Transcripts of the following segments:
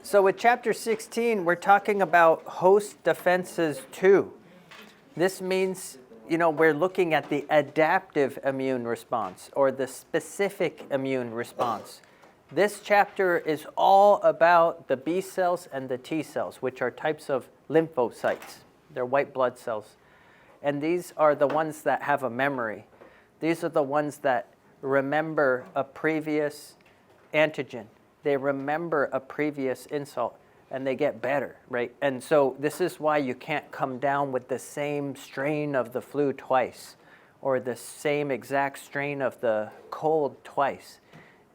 So with chapter 16, we're talking about host defenses too. This means, we're looking at the adaptive immune response or the specific immune response. This chapter is all about the B cells and the T cells, which are types of lymphocytes. They're white blood cells. And these are the ones that have a memory. These are the ones that remember a previous antigen. They remember a previous insult, and they get better, right? And so this is why you can't come down with the same strain of the flu twice or the same exact strain of the cold twice.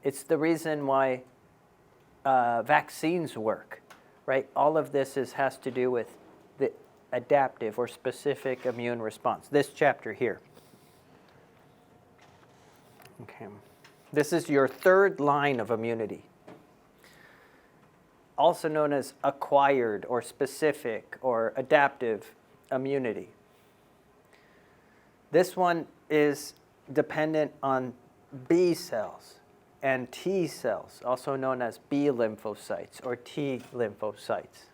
It's the reason why vaccines work, right? All of this has to do with the adaptive or specific immune response. This chapter here. Okay. This is your third line of immunity, also known as acquired or specific or adaptive immunity. This one is dependent on B cells and T cells, also known as B-lymphocytes or T-lymphocytes.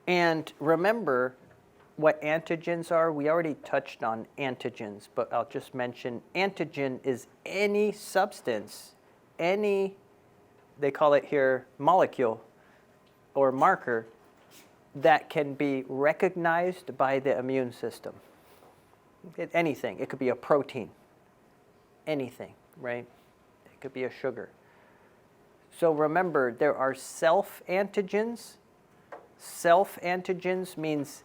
And remember what antigens are. We already touched on antigens, but I'll just mention antigen is any substance, they call it here molecule or marker, that can be recognized by the immune system. Anything. It could be a protein. Anything, right? It could be a sugar. So remember, there are self-antigens. Self-antigens means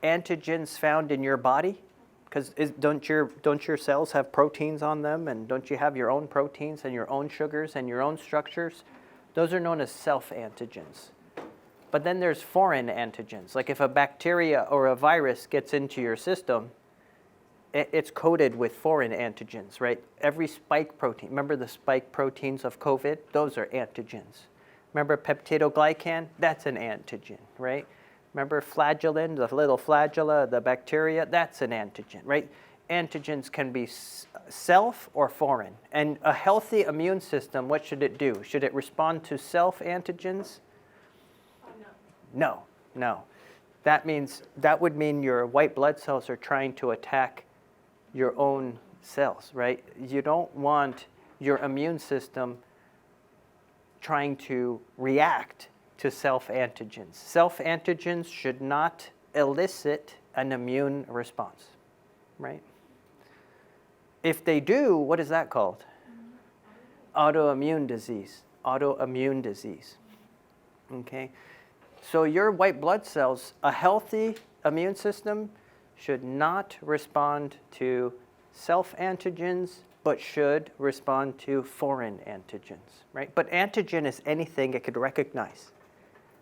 antigens found in your body, because don't your cells have proteins on them, and don't you have your own proteins and your own sugars and your own structures? Those are known as self-antigens. But then there's foreign antigens. Like if a bacteria or a virus gets into your system, it's coated with foreign antigens, right? Every spike protein, remember the spike proteins of COVID? Those are antigens. Remember peptidoglycan? That's an antigen, right? Remember flagellin, the little flagella, the bacteria? That's an antigen, right? Antigens can be self or foreign. And a healthy immune system, what should it do? Should it respond to self-antigens? No. That would mean your white blood cells are trying to attack your own cells, right? You don't want your immune system trying to react to self-antigens. Self-antigens should not elicit an immune response, right? If they do, what is that called? Autoimmune disease. Autoimmune disease. Okay? So your white blood cells, a healthy immune system should not respond to self-antigens, but should respond to foreign antigens, right? But antigen is anything it could recognize.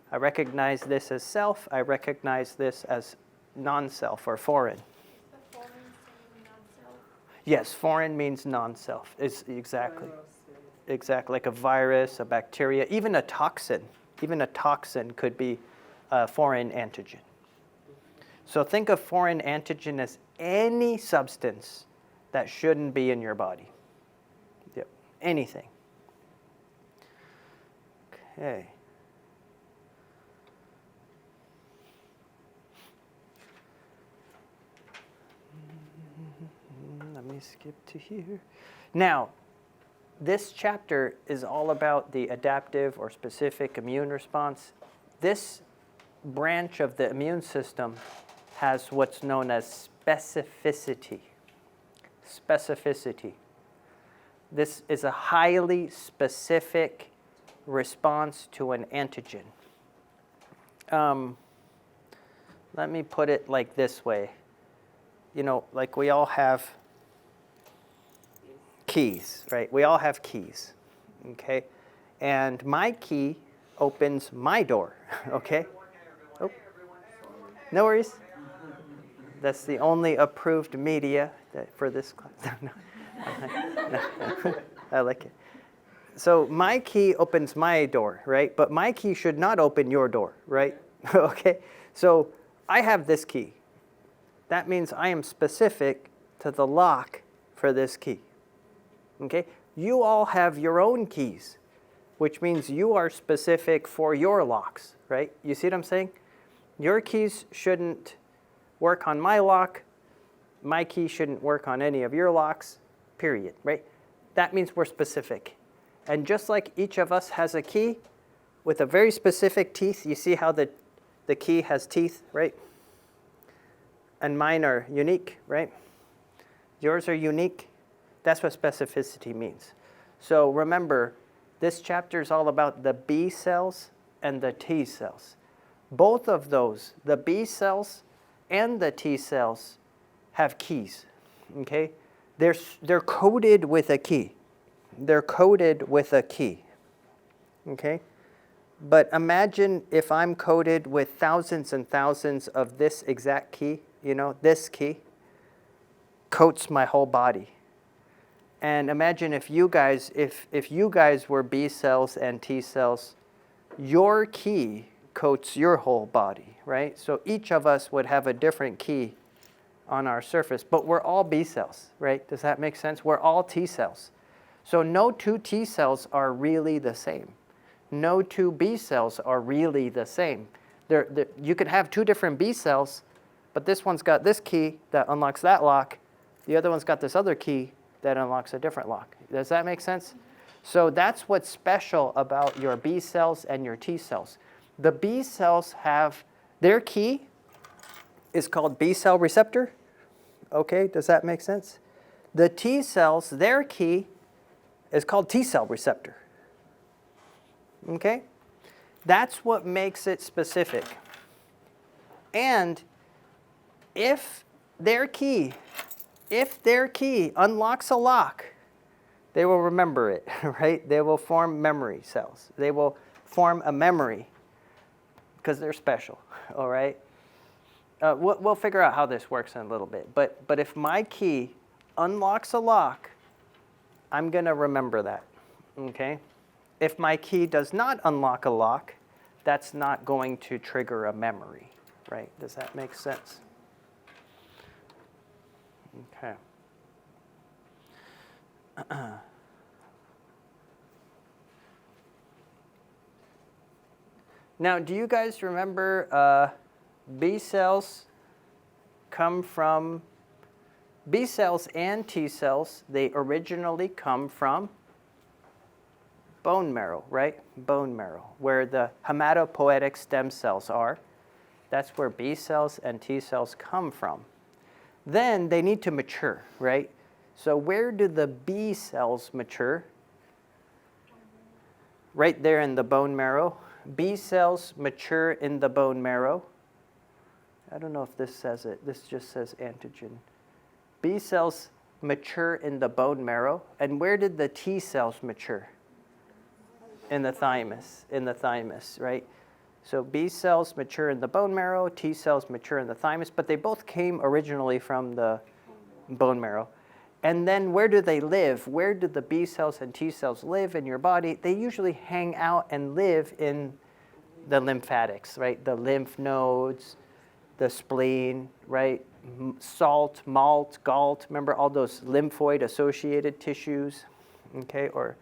I recognize this as self. I recognize this as non-self or foreign. The foreign saying non-self? Yes, foreign means non-self. It's exactly. Like a virus, a bacteria, even a toxin. Even a toxin could be a foreign antigen. So think of foreign antigen as any substance that shouldn't be in your body. Yep, anything. Okay. Let me skip to here. Now, this chapter is all about the adaptive or specific immune response. This branch of the immune system has what's known as specificity. Specificity. This is a highly specific response to an antigen. Let me put it like this way. Like we all have keys, right? We all have keys, okay? And my key opens my door, okay? Oh, no worries. That's the only approved media for this class. No. I like it. So my key opens my door, right? But my key should not open your door, right? Okay? So I have this key. That means I am specific to the lock for this key. Okay? You all have your own keys, which means you are specific for your locks, right? You see what I'm saying? Your keys shouldn't work on my lock. My key shouldn't work on any of your locks, period, right? That means we're specific. And just like each of us has a key with a very specific teeth, you see how the key has teeth, right? And mine are unique, right? Yours are unique. That's what specificity means. So remember, this chapter is all about the B cells and the T cells. Both of those, the B cells and the T cells, have keys, okay? They're coded with a key. They're coded with a key, okay? But imagine if I'm coded with thousands and thousands of this exact key, you know, this key coats my whole body. And imagine if you guys, if you guys were B cells and T cells, your key coats your whole body, right? So each of us would have a different key on our surface, but we're all B cells, right? Does that make sense? We're all T cells. So no two T cells are really the same. No two B cells are really the same. You could have two different B cells, but this one's got this key that unlocks that lock. The other one's got this other key that unlocks a different lock. Does that make sense? So that's what's special about your B cells and your T cells. The B cells have, their key is called B cell receptor. Okay, does that make sense? The T cells, their key is called T cell receptor. Okay? That's what makes it specific. And if their key unlocks a lock, they will remember it, right? They will form memory cells. They will form a memory because they're special, all right? We'll figure out how this works in a little bit. But if my key unlocks a lock, I'm going to remember that, okay? If my key does not unlock a lock, that's not going to trigger a memory, right? Does that make sense? Okay. Now, do you guys remember B cells come from, B cells and T cells, they originally come from bone marrow, right? Bone marrow, where the hematopoietic stem cells are. That's where B cells and T cells come from. Then they need to mature, right? So where do the B cells mature? Right there in the bone marrow. B cells mature in the bone marrow. I don't know if this says it. This just says antigen. B cells mature in the bone marrow. And where did the T cells mature? In the thymus. In the thymus, right? So B cells mature in the bone marrow, T cells mature in the thymus, but they both came originally from the bone marrow. And then where do they live? Where do the B cells and T cells live in your body? They usually hang out and live in the lymphatics, right? The lymph nodes, the spleen, right? Salt, malt, galt, remember all those lymphoid-associated tissues, okay? Or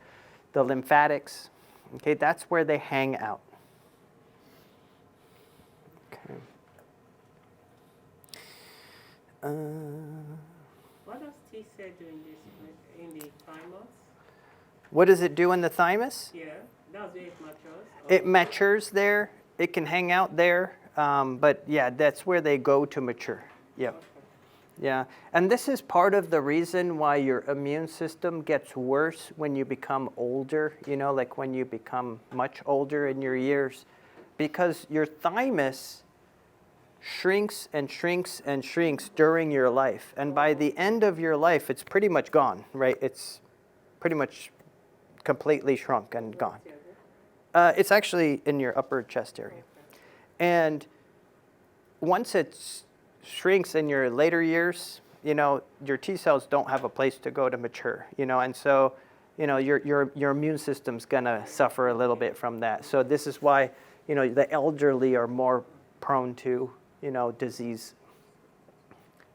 the lymphatics, okay? That's where they hang out. Okay. What does T cell do in the thymus? What does it do in the thymus? Yeah, does it matures? It matures there. It can hang out there. But yeah, that's where they go to mature. Yeah. Okay. Yeah. And this is part of the reason why your immune system gets worse when you become older, you know, like when you become much older in your years, because your thymus shrinks and shrinks and shrinks during your life. And by the end of your life, it's pretty much gone, right? It's pretty much completely shrunk and gone. It's actually in your upper chest area. And once it shrinks in your later years, you know, your T cells don't have a place to go to mature, you know, and so, you know, your immune system's gonna suffer a little bit from that. So this is why, you know, the elderly are more prone to, you know, disease.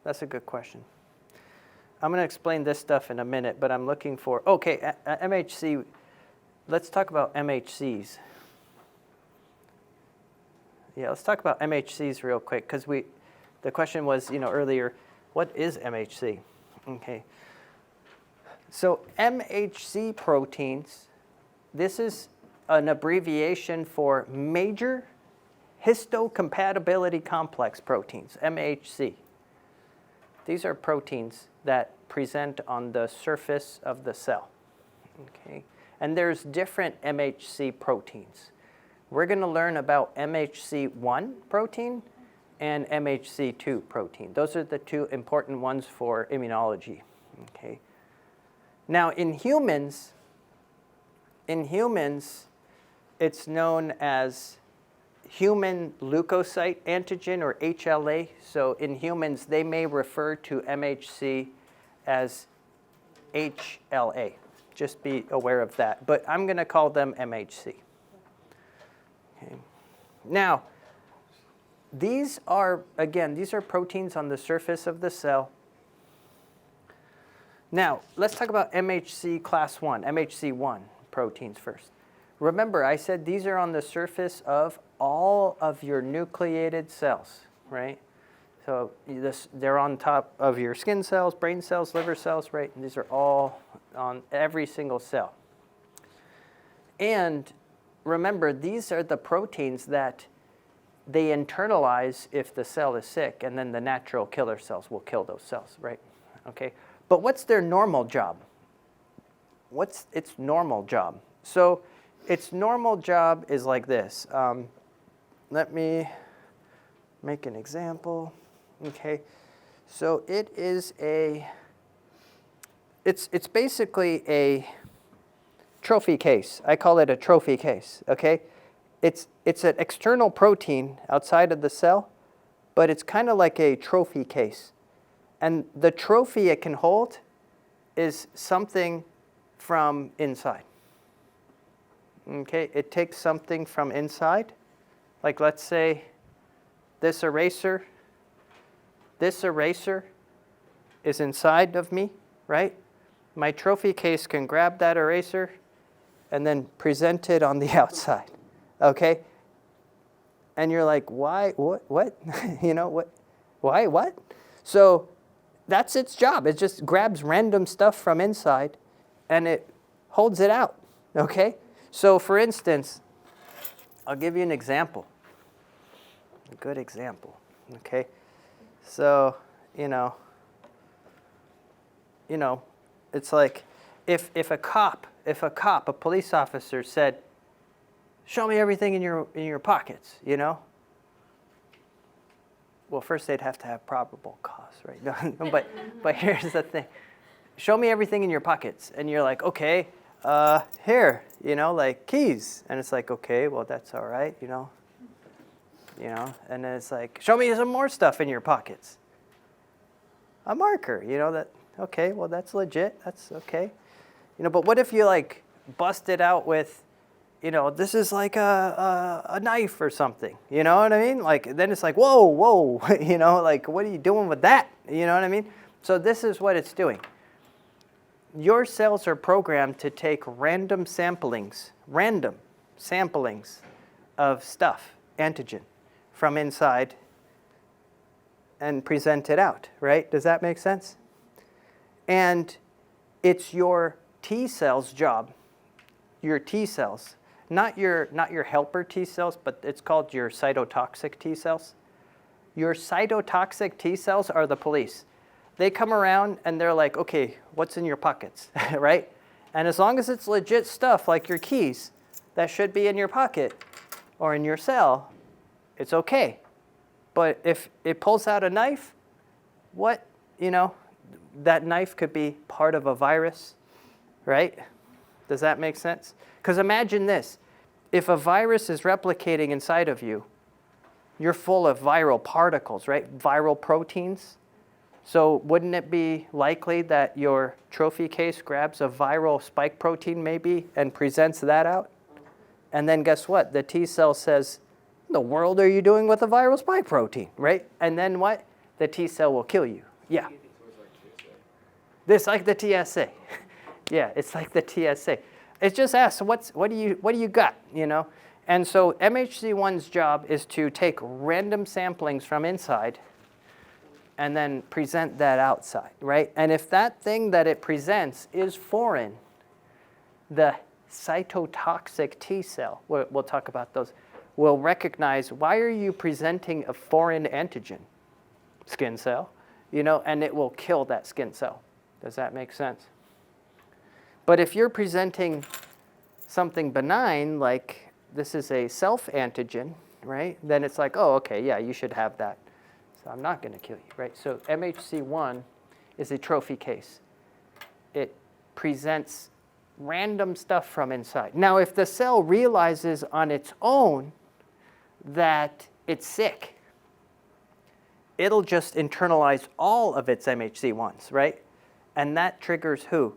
That's a good question. I'm going to explain this stuff in a minute, but I'm looking for, okay, MHC, let's talk about MHCs. Yeah, let's talk about MHCs real quick, because the question was, earlier, what is MHC? Okay. So MHC proteins, this is an abbreviation for major histocompatibility complex proteins, MHC. These are proteins that present on the surface of the cell. Okay? And there's different MHC proteins. We're going to learn about MHC1 protein and MHC2 protein. Those are the two important ones for immunology. Okay? Now, in humans, it's known as human leukocyte antigen, or HLA. So in humans, they may refer to MHC as HLA. Just be aware of that. But I'm going to call them MHC. Okay. Now, these are proteins on the surface of the cell. Now, let's talk about MHC class 1, MHC1 proteins first. Remember, I said these are on the surface of all of your nucleated cells, right? So they're on top of your skin cells, brain cells, liver cells, right? And these are all on every single cell. And remember, these are the proteins that they internalize if the cell is sick, and then the natural killer cells will kill those cells, right? Okay. But what's their normal job? What's its normal job? So its normal job is like this. Let me make an example. Okay. So it's basically a trophy case. I call it a trophy case, okay? It's an external protein outside of the cell, but it's kind of like a trophy case. And the trophy it can hold is something from inside. Okay, it takes something from inside. Like, let's say this eraser is inside of me, right? My trophy case can grab that eraser and then present it on the outside, okay? And you're like, why, what? Why, what? So that's its job. It just grabs random stuff from inside and it holds it out, okay? So for instance, I'll give you an example, a good example, okay? So, it's like if a police officer said, "Show me everything in your pockets," Well, first they'd have to have probable cause, right? No, but here's the thing: show me everything in your pockets, and you're like, okay, here, like keys, and it's like, okay, well that's all right, and then it's like, show me some more stuff in your pockets. A marker, that. Okay, well that's legit. That's okay. But what if you like bust it out with, this is like a knife or something. You know what I mean? Like then it's like, whoa, like what are you doing with that? You know what I mean? So this is what it's doing. Your cells are programmed to take random samplings of stuff, antigen, from inside and present it out, right? Does that make sense? And it's your T cells' job, your T cells, not your helper T cells, but it's called your cytotoxic T cells. Your cytotoxic T cells are the police. They come around and they're like, okay, what's in your pockets, right? And as long as it's legit stuff like your keys, that should be in your pocket or in your cell, it's okay. But if it pulls out a knife, what, that knife could be part of a virus, right? Does that make sense? Because imagine this. If a virus is replicating inside of you, you're full of viral particles, right? Viral proteins. So wouldn't it be likely that your trophy case grabs a viral spike protein maybe and presents that out? And then guess what? The T cell says, what in the world are you doing with a viral spike protein, right? And then what? The T cell will kill you. Yeah. It's like the TSA. Yeah, it's like the TSA. It just asks, what do you got, you know? And so MHC-1's job is to take random samplings from inside and then present that outside, right? And if that thing that it presents is foreign, the cytotoxic T cell, we'll talk about those, will recognize, why are you presenting a foreign antigen? Skin cell, you know, and it will kill that skin cell. Does that make sense? But if you're presenting something benign, like this is a self-antigen, right? Then it's like, oh, okay, yeah, you should have that. So I'm not going to kill you, right? So MHC-1 is a trophy case. It presents random stuff from inside. Now, if the cell realizes on its own that it's sick, it'll just internalize all of its MHC-1s, right? And that triggers who?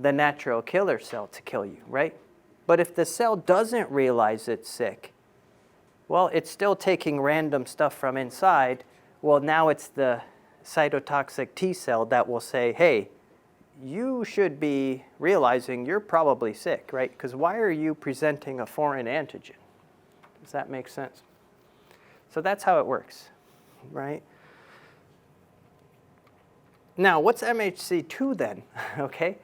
The natural killer cell to kill you, right? But if the cell doesn't realize it's sick, well, it's still taking random stuff from inside. Well, now it's the cytotoxic T cell that will say, hey, you should be realizing you're probably sick, right? Because why are you presenting a foreign antigen? Does that make sense? So that's how it works, right? Now, what's MHC-2 then? Okay.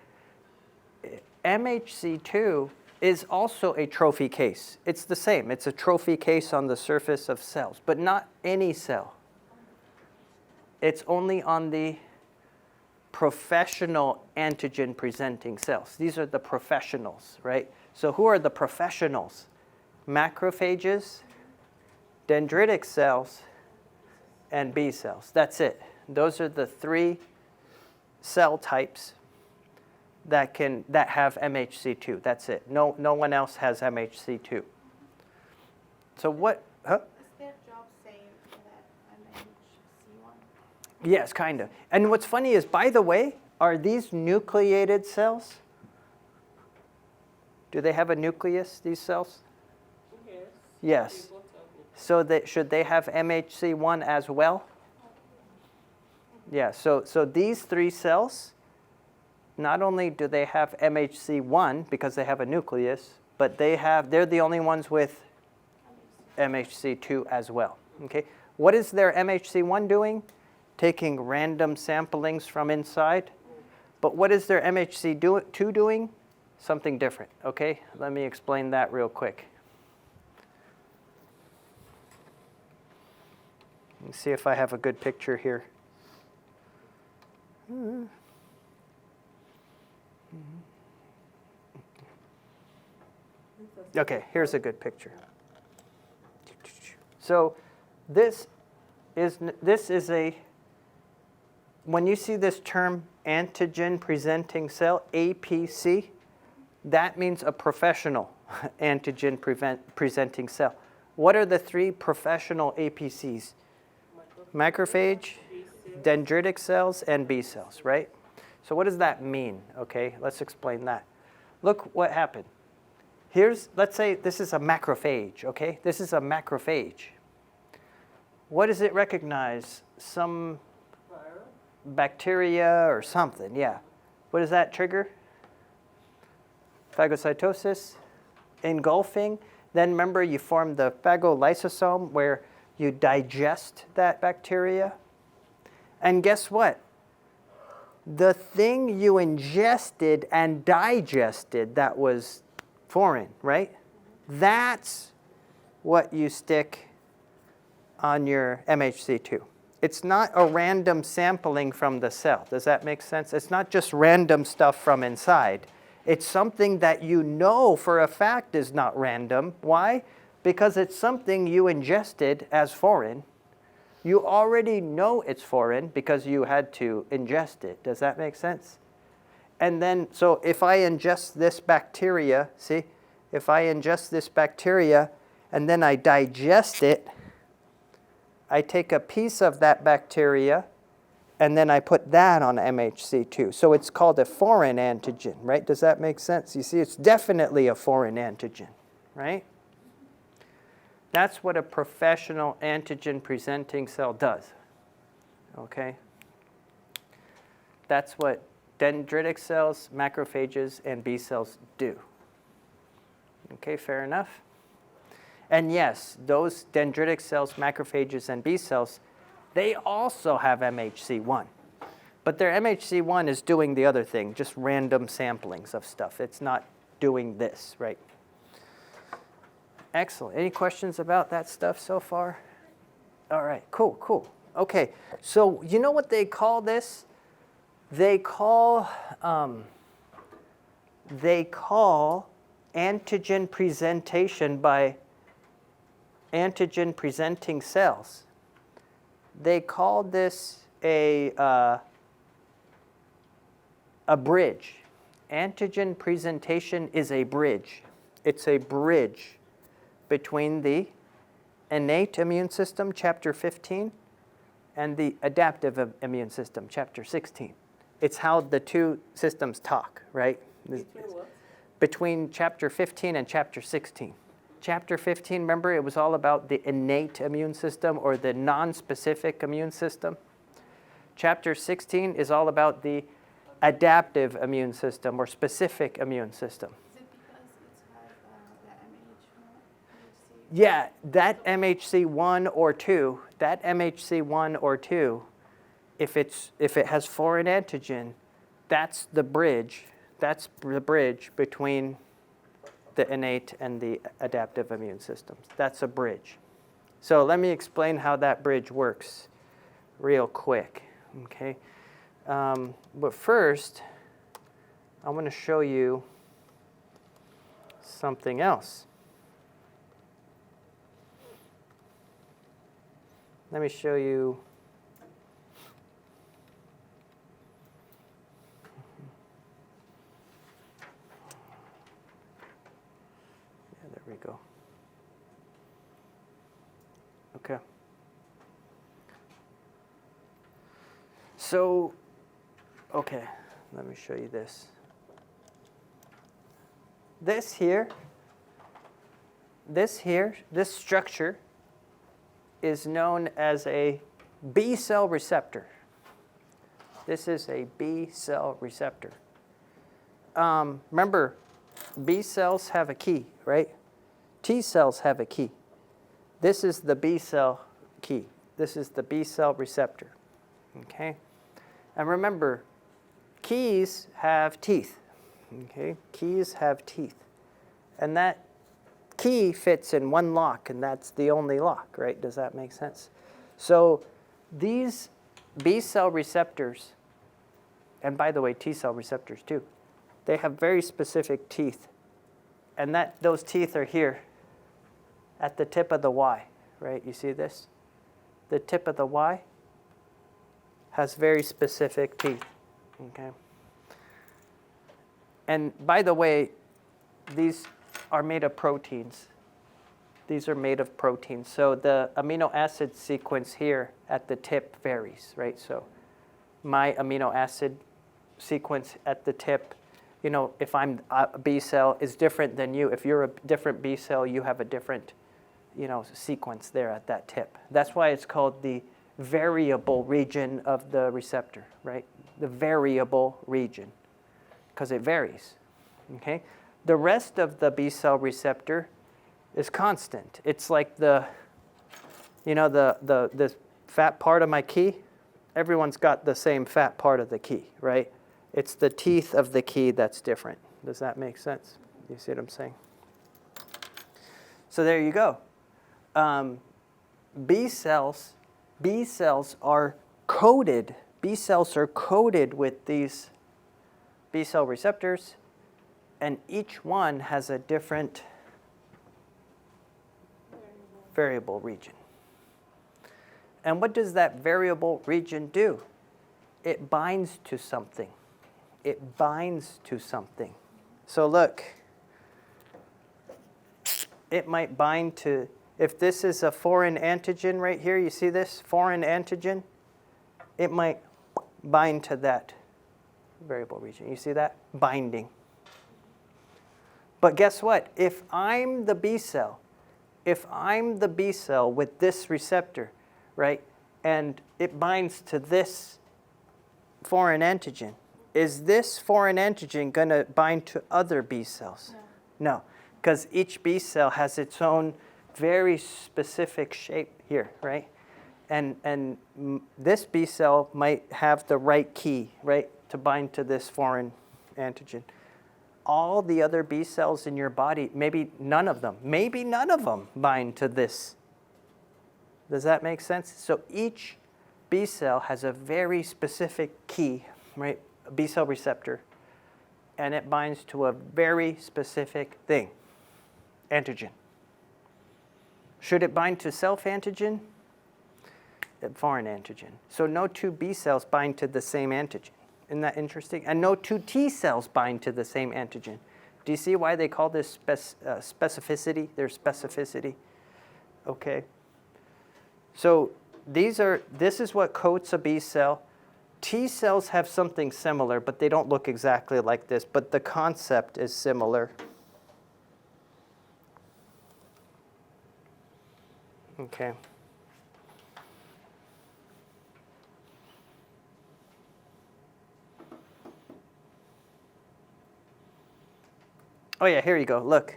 MHC-2 is also a trophy case. It's the same. It's a trophy case on the surface of cells, but not any cell. It's only on the professional antigen-presenting cells. These are the professionals, right? So who are the professionals? Macrophages, dendritic cells, and B cells. That's it. Those are the three cell types that have MHC-2. That's it. No one else has MHC-2. So what? Huh? Is their job same for that MHC-1? Yes, kind of. And what's funny is, by the way, are these nucleated cells? Do they have a nucleus, these cells? Yes. Yes. So should they have MHC-1 as well? Yeah, so these three cells, not only do they have MHC-1 because they have a nucleus, but they're the only ones with MHC-2 as well. Okay? What is their MHC-1 doing? Taking random samplings from inside. But what is their MHC-2 doing? Something different. Okay? Let me explain that real quick. Let's see if I have a good picture here. Okay, here's a good picture. So this is a, when you see this term antigen-presenting cell, APC, that means a professional antigen-presenting cell. What are the three professional APCs? Macrophage, dendritic cells, and B cells, right? So what does that mean? Okay, let's explain that. Look what happened. Let's say this is a macrophage, okay? This is a macrophage. What does it recognize? Some bacteria or something, yeah. What does that trigger? Phagocytosis, engulfing. Then remember, you form the phagolysosome where you digest that bacteria. And guess what? The thing you ingested and digested that was foreign, right? That's what you stick on your MHC-2. It's not a random sampling from the cell. Does that make sense? It's not just random stuff from inside. It's something that you know for a fact is not random. Why? Because it's something you ingested as foreign. You already know it's foreign because you had to ingest it. Does that make sense? And then, so if I ingest this bacteria, see, if I ingest this bacteria and then I digest it, I take a piece of that bacteria and then I put that on MHC-2. So it's called a foreign antigen, right? Does that make sense? You see, it's definitely a foreign antigen, right? That's what a professional antigen-presenting cell does, okay? That's what dendritic cells, macrophages, and B cells do. Okay, fair enough? And yes, those dendritic cells, macrophages, and B cells, they also have MHC1. But their MHC1 is doing the other thing, just random samplings of stuff. It's not doing this, right? Excellent. Any questions about that stuff so far? All right, cool, cool. Okay, so you know what they call this? They call antigen presentation by antigen-presenting cells. They call this a bridge. Antigen presentation is a bridge. It's a bridge between the innate immune system, chapter 15, and the adaptive immune system, chapter 16. It's how the two systems talk, right? Between chapter 15 and chapter 16. Chapter 15, remember, it was all about the innate immune system or the non-specific immune system. Chapter 16 is all about the adaptive immune system or specific immune system. Is it because it has the MHC? Yeah, that MHC1 or 2, if it has foreign antigen, that's the bridge. That's the bridge between the innate and the adaptive immune systems. That's a bridge. So let me explain how that bridge works real quick, okay? But first, I want to show you something else. Let me show you. Yeah, there we go. Okay. So, okay, let me show you this. This structure is known as a B cell receptor. This is a B cell receptor. Remember, B cells have a key, right? T cells have a key. This is the B cell key. This is the B cell receptor, okay? And remember, keys have teeth, okay? Keys have teeth. And that key fits in one lock, and that's the only lock, right? Does that make sense? So these B cell receptors, and by the way, T cell receptors too, they have very specific teeth. And those teeth are here at the tip of the Y, right? You see this? The tip of the Y has very specific teeth, okay? And by the way, these are made of proteins. These are made of proteins. So the amino acid sequence here at the tip varies, right? So my amino acid sequence at the tip, you know, if I'm a B cell, is different than you. If you're a different B cell, you have a different, you know, sequence there at that tip. That's why it's called the variable region of the receptor, right? The variable region, because it varies, okay? The rest of the B cell receptor is constant. It's like the fat part of my key. Everyone's got the same fat part of the key, right? It's the teeth of the key that's different. Does that make sense? You see what I'm saying? So there you go. B cells are coated. B cells are coated with these B cell receptors, and each one has a different variable region. And what does that variable region do? It binds to something. It binds to something. So look, it might bind to, if this is a foreign antigen right here, you see this foreign antigen? It might bind to that variable region. You see that? Binding. But guess what? If I'm the B cell with this receptor, right, and it binds to this foreign antigen. Is this foreign antigen going to bind to other B cells? No, because each B cell has its own very specific shape here, right? And this B cell might have the right key, right, to bind to this foreign antigen. All the other B cells in your body, maybe none of them bind to this. Does that make sense? So each B cell has a very specific key, right? A B cell receptor, and it binds to a very specific thing, antigen. Should it bind to self-antigen? Foreign antigen. So no two B cells bind to the same antigen. Isn't that interesting? And no two T cells bind to the same antigen. Do you see why they call this specificity? There's specificity. Okay. So this is what coats a B cell. T cells have something similar, but they don't look exactly like this, but the concept is similar. Okay. Oh yeah, here you go, look.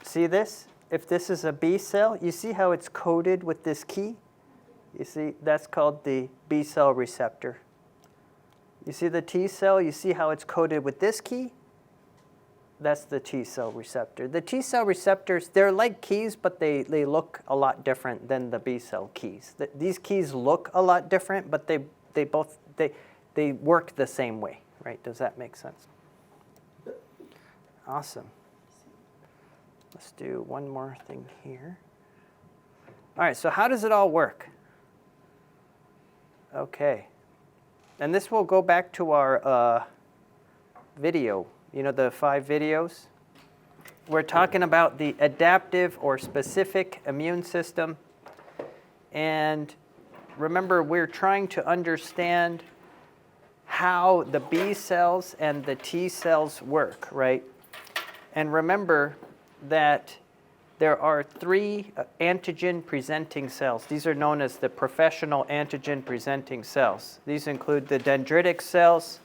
See this? If this is a B cell, you see how it's coded with this key? You see, that's called the B cell receptor. You see the T cell, you see how it's coded with this key? That's the T cell receptor. The T cell receptors, they're like keys, but they look a lot different than the B cell keys. These keys look a lot different, but they work the same way, right? Does that make sense? Awesome. Let's do one more thing here. All right, so how does it all work? Okay. And this will go back to our video, you know, the 5 videos. We're talking about the adaptive or specific immune system. And remember, we're trying to understand how the B cells and the T cells work, right? And remember that there are 3 antigen-presenting cells. These are known as the professional antigen-presenting cells. These include the dendritic cells,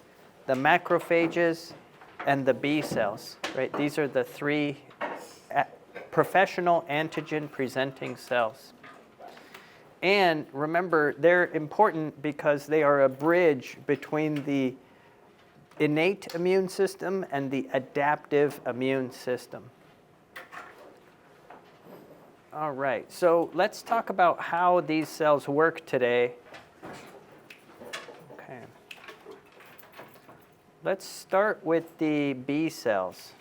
the macrophages, and the B cells, right? These are the 3 professional antigen-presenting cells. And remember, they're important because they are a bridge between the innate immune system and the adaptive immune system. All right, so let's talk about how these cells work today. Okay. Let's start with the B cells.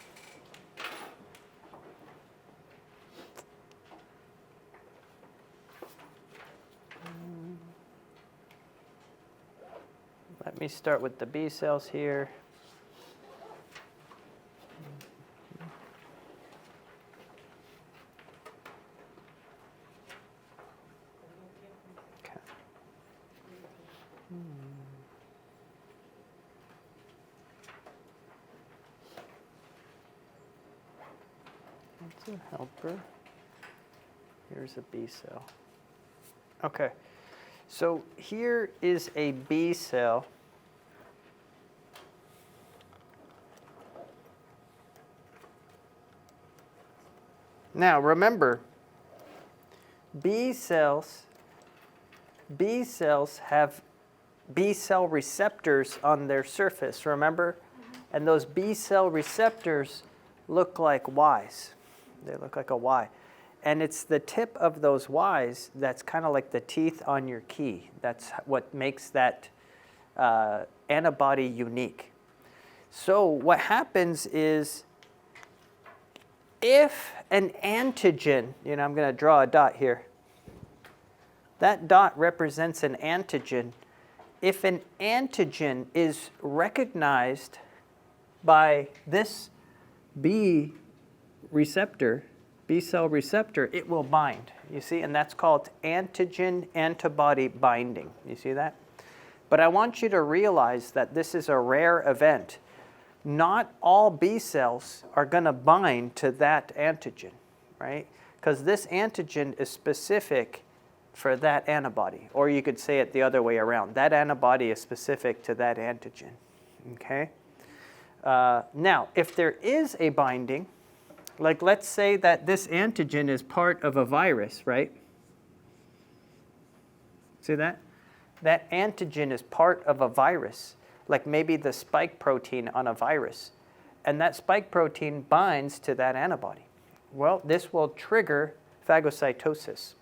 Let me start with the B cells here. Okay. That's a helper. Here's a B cell. Okay. So here is a B cell. Now remember, B cells have B cell receptors on their surface, remember? And those B cell receptors look like Ys. They look like a Y. And it's the tip of those Ys that's kind of like the teeth on your key. That's what makes that antibody unique. So what happens is if an antigen, you know, I'm going to draw a dot here. That dot represents an antigen. If an antigen is recognized by this B receptor, B cell receptor, it will bind, you see, and that's called antigen-antibody binding. You see that? But I want you to realize that this is a rare event. Not all B cells are going to bind to that antigen, right? Because this antigen is specific for that antibody. Or you could say it the other way around. That antibody is specific to that antigen. Okay? Now, if there is a binding, like let's say that this antigen is part of a virus, right? See that? That antigen is part of a virus, like maybe the spike protein on a virus. And that spike protein binds to that antibody. Well, this will trigger phagocytosis.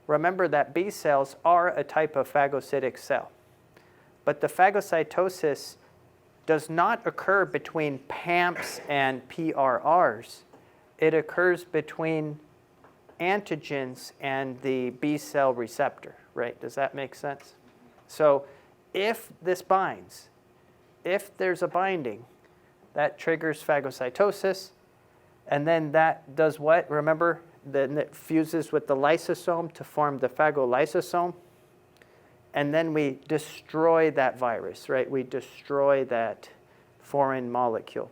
Remember that B cells are a type of phagocytic cell. But the phagocytosis does not occur between PAMPs and PRRs. It occurs between antigens and the B cell receptor, right? Does that make sense? So if this binds, if there's a binding, that triggers phagocytosis, and then that does what? Remember, then it fuses with the lysosome to form the phagolysosome, and then we destroy that virus, right? We destroy that foreign molecule.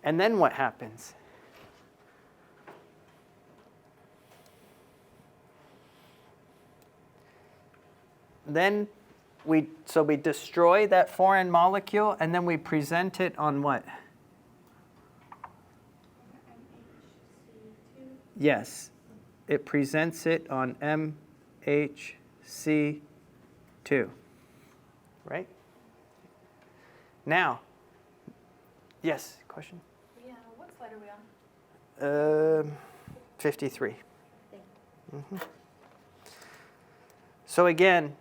And then what happens? Then we destroy that foreign molecule, and then we present it on what? Yes, it presents it on MHCII, right? Now, yes, question? Yeah, what slide are we on? 53. So again,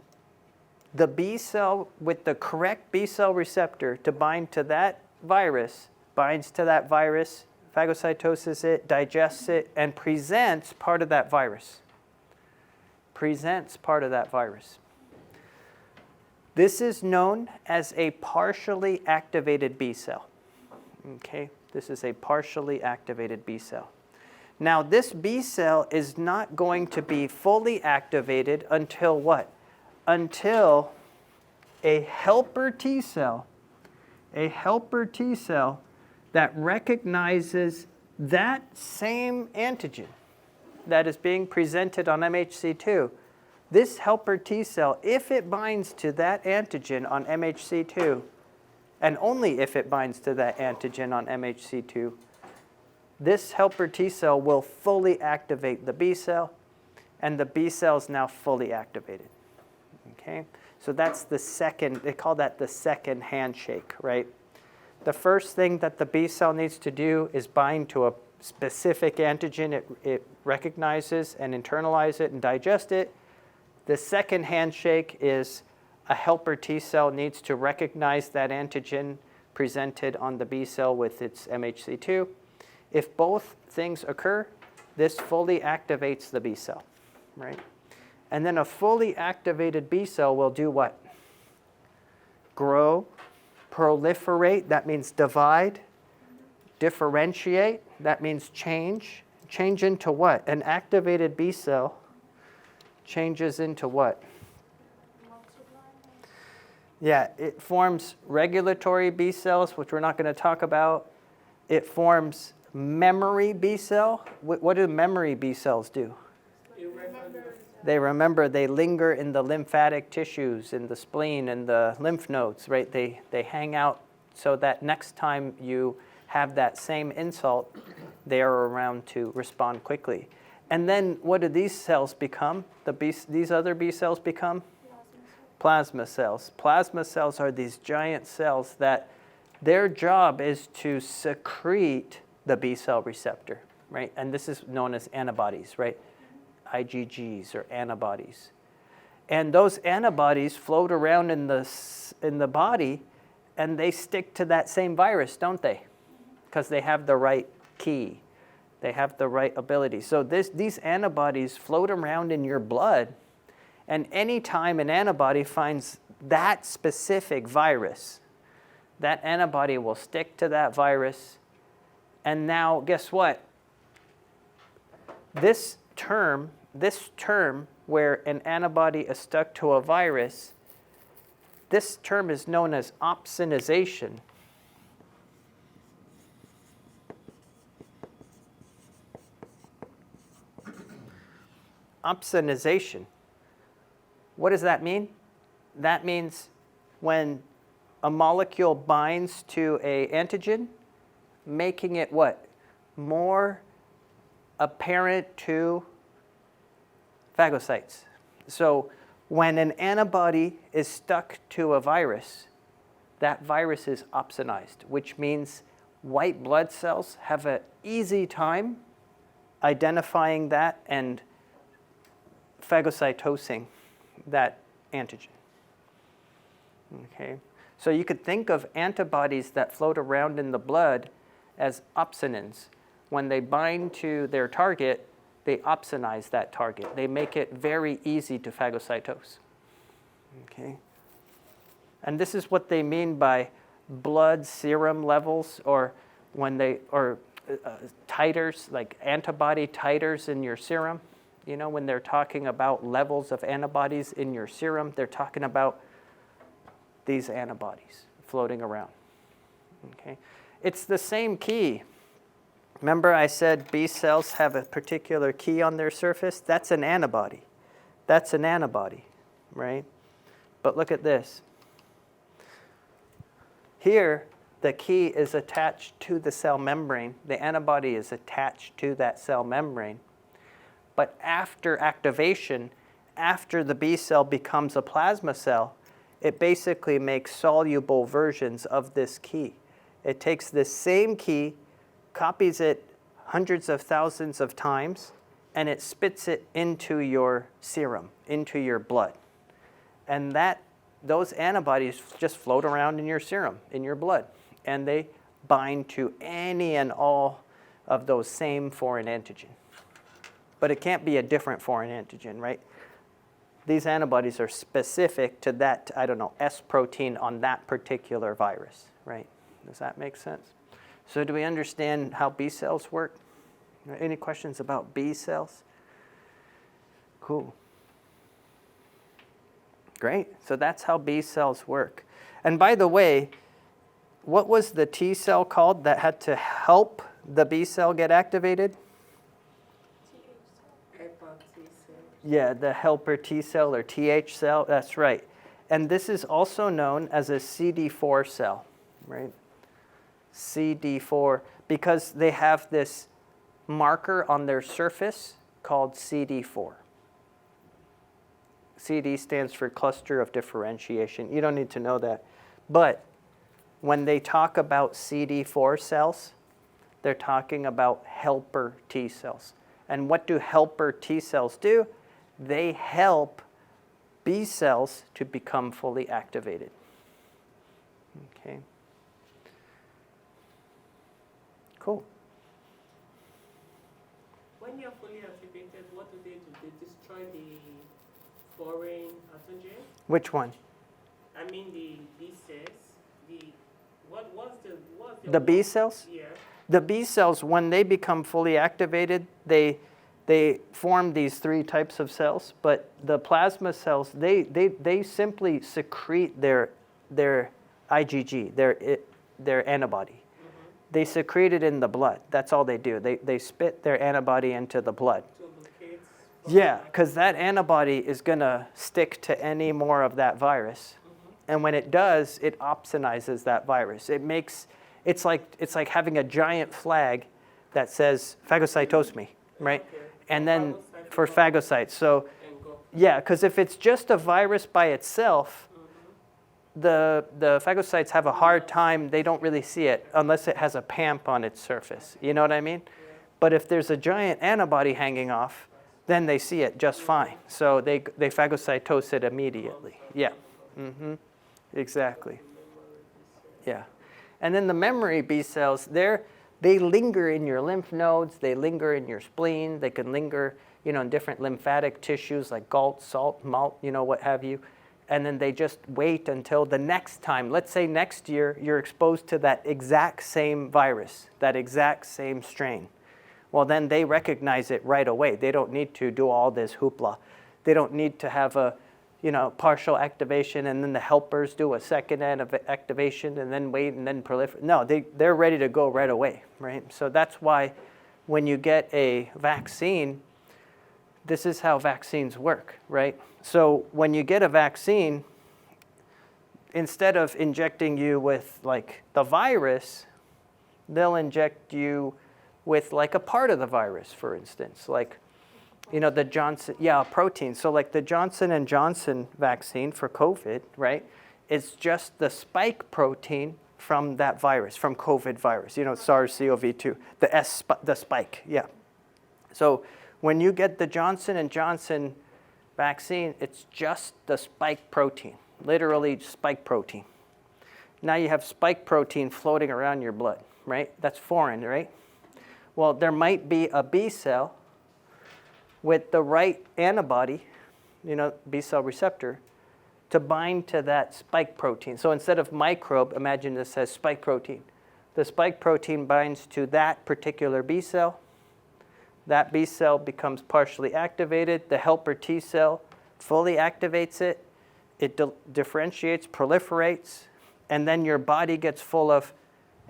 the B cell with the correct B cell receptor to bind to that virus, binds to that virus, phagocytoses it, digests it, and presents part of that virus. Presents part of that virus. This is known as a partially activated B cell. Okay, this is a partially activated B cell. Now, this B cell is not going to be fully activated until what? Until a helper T cell that recognizes that same antigen that is being presented on MHCII. This helper T cell, if it binds to that antigen on MHCII, and only if it binds to that antigen on MHCII, this helper T cell will fully activate the B cell, and the B cell is now fully activated. Okay? So that's the second, they call that the second handshake, right? The first thing that the B cell needs to do is bind to a specific antigen it recognizes and internalize it and digest it. The second handshake is a helper T cell needs to recognize that antigen presented on the B cell with its MHCII. If both things occur, this fully activates the B cell, right? And then a fully activated B cell will do what? Grow, proliferate, that means divide, differentiate, that means change. Change into what? An activated B cell changes into what? Yeah, it forms regulatory B cells, which we're not going to talk about. It forms memory B cell. What do memory B cells do? They remember, they linger in the lymphatic tissues, in the spleen, and the lymph nodes, right? They hang out so that next time you have that same insult, they are around to respond quickly. And then what do these cells become? These other B cells become? Plasma cells. Plasma cells are these giant cells that their job is to secrete the B cell receptor, right? And this is known as antibodies, right? IgGs or antibodies. And those antibodies float around in the body, and they stick to that same virus, don't they? Because they have the right key. They have the right ability. So these antibodies float around in your blood, and anytime an antibody finds that specific virus, that antibody will stick to that virus. And now, guess what? This term where an antibody is stuck to a virus, this term is known as opsonization. Opsonization. What does that mean? That means when a molecule binds to an antigen, making it what? More apparent to phagocytes. So when an antibody is stuck to a virus, that virus is opsonized, which means white blood cells have an easy time identifying that and phagocytosing that antigen. Okay, so you could think of antibodies that float around in the blood as opsonins. When they bind to their target, they opsonize that target. They make it very easy to phagocytose. Okay, and this is what they mean by blood serum levels, or when they titers, like antibody titers in your serum. You know, when they're talking about levels of antibodies in your serum, they're talking about these antibodies floating around. Okay, it's the same key. Remember I said B cells have a particular key on their surface? That's an antibody. That's an antibody, right? But look at this. Here, the key is attached to the cell membrane. The antibody is attached to that cell membrane. But after activation, after the B cell becomes a plasma cell, it basically makes soluble versions of this key. It takes this same key, copies it hundreds of thousands of times, and it spits it into your serum, into your blood. And those antibodies just float around in your serum, in your blood, and they bind to any and all of those same foreign antigen. But it can't be a different foreign antigen, right? These antibodies are specific to that, I don't know, S protein on that particular virus, right? Does that make sense? So do we understand how B cells work? Any questions about B cells? Cool. Great. So that's how B cells work. And by the way, what was the T cell called that had to help the B cell get activated? Yeah, the helper T cell or TH cell. That's right. And this is also known as a CD4 cell, right? CD4, because they have this marker on their surface called CD4. CD stands for cluster of differentiation. You don't need to know that. But when they talk about CD4 cells, they're talking about helper T cells. And what do helper T cells do? They help B cells to become fully activated. Okay. Cool. When you're fully activated, what do? They destroy the foreign pathogen? Which one? I mean the B cells. What's The B cells? Yeah. The B cells, when they become fully activated, they form these three types of cells, but the plasma cells, they simply secrete their IgG, their antibody. Mm-hmm. They secrete it in the blood. That's all they do. They spit their antibody into the blood. Yeah, because that antibody is going to stick to any more of that virus. Mm-hmm. And when it does, it opsonizes that virus. It's like having a giant flag that says, phagocytose me, right? Okay. And then for phagocytes. So, yeah, because if it's just a virus by itself, the phagocytes have a hard time. They don't really see it unless it has a PAMP on its surface. You know what I mean? But if there's a giant antibody hanging off, then they see it just fine. So they phagocytose it immediately. Yeah. Mm-hmm. Exactly. Yeah. And then the memory B cells, they linger in your lymph nodes, they linger in your spleen, they can linger, in different lymphatic tissues like galt, salt, malt, what have you. And then they just wait until the next time, let's say next year, you're exposed to that exact same virus, that exact same strain. Well, then they recognize it right away. They don't need to do all this hoopla. They don't need to have a, partial activation and then the helpers do a second activation and then wait and then proliferate. No, they're ready to go right away, right? So that's why when you get a vaccine, this is how vaccines work, right? So when you get a vaccine, instead of injecting you with like the virus, they'll inject you with like a part of the virus, for instance, like, you know, the Johnson, yeah, a protein. So like the Johnson & Johnson vaccine for COVID, right, is just the spike protein from that virus, from COVID virus, you know, SARS-CoV-2, the spike, yeah. So when you get the Johnson & Johnson vaccine, it's just the spike protein, literally spike protein. Now you have spike protein floating around your blood, right? That's foreign, right? Well, there might be a B cell with the right antibody, you know, B cell receptor, to bind to that spike protein. So instead of microbe, imagine this as spike protein. The spike protein binds to that particular B cell. That B cell becomes partially activated. The helper T cell fully activates it. It differentiates, proliferates, and then your body gets full of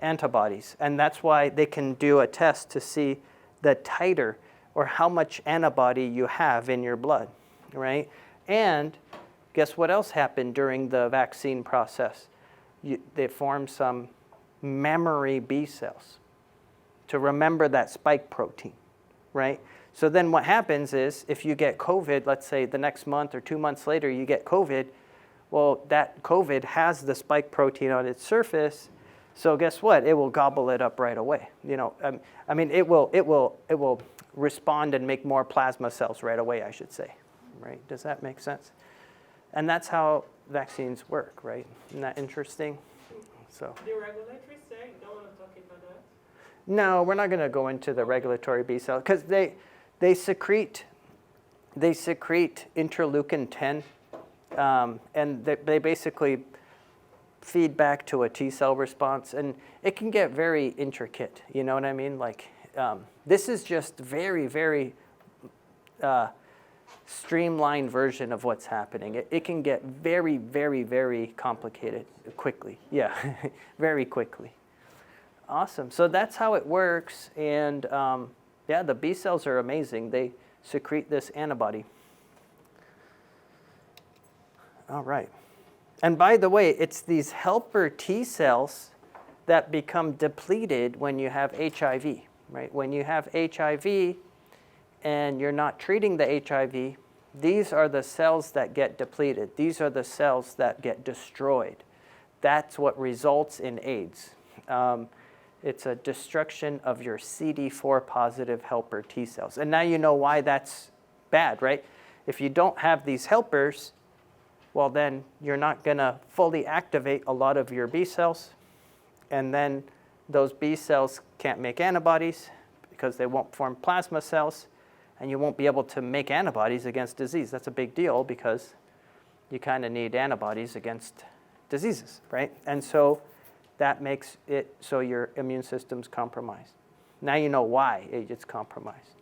antibodies. And that's why they can do a test to see the titer, or how much antibody you have in your blood, right? And guess what else happened during the vaccine process? They formed some memory B cells to remember that spike protein, right? So then what happens is, if you get COVID, let's say the next month or 2 months later you get COVID, well, that COVID has the spike protein on its surface, so guess what? It will gobble it up right away. You know, I mean, it will respond and make more plasma cells right away, I should say, right? Does that make sense? And that's how vaccines work, right? Isn't that interesting? So. The regulatory cell, you don't want to talk about that? No, we're not going to go into the regulatory B cell because they secrete interleukin-10, and they basically feed back to a T cell response, and it can get very intricate. You know what I mean? Like this is just very, very streamlined version of what's happening. It can get very, very, very complicated quickly. Yeah, very quickly. Awesome. So that's how it works, and yeah, the B cells are amazing. They secrete this antibody. All right. And by the way, it's these helper T cells that become depleted when you have HIV, right? When you have HIV and you're not treating the HIV, these are the cells that get depleted. These are the cells that get destroyed. That's what results in AIDS. It's a destruction of your CD4 positive helper T cells. And now you know why that's bad, right? If you don't have these helpers, well, then you're not going to fully activate a lot of your B cells. And then those B cells can't make antibodies because they won't form plasma cells. And you won't be able to make antibodies against disease. That's a big deal because you kind of need antibodies against diseases, right? And so that makes it so your immune system's compromised. Now you know why it's compromised.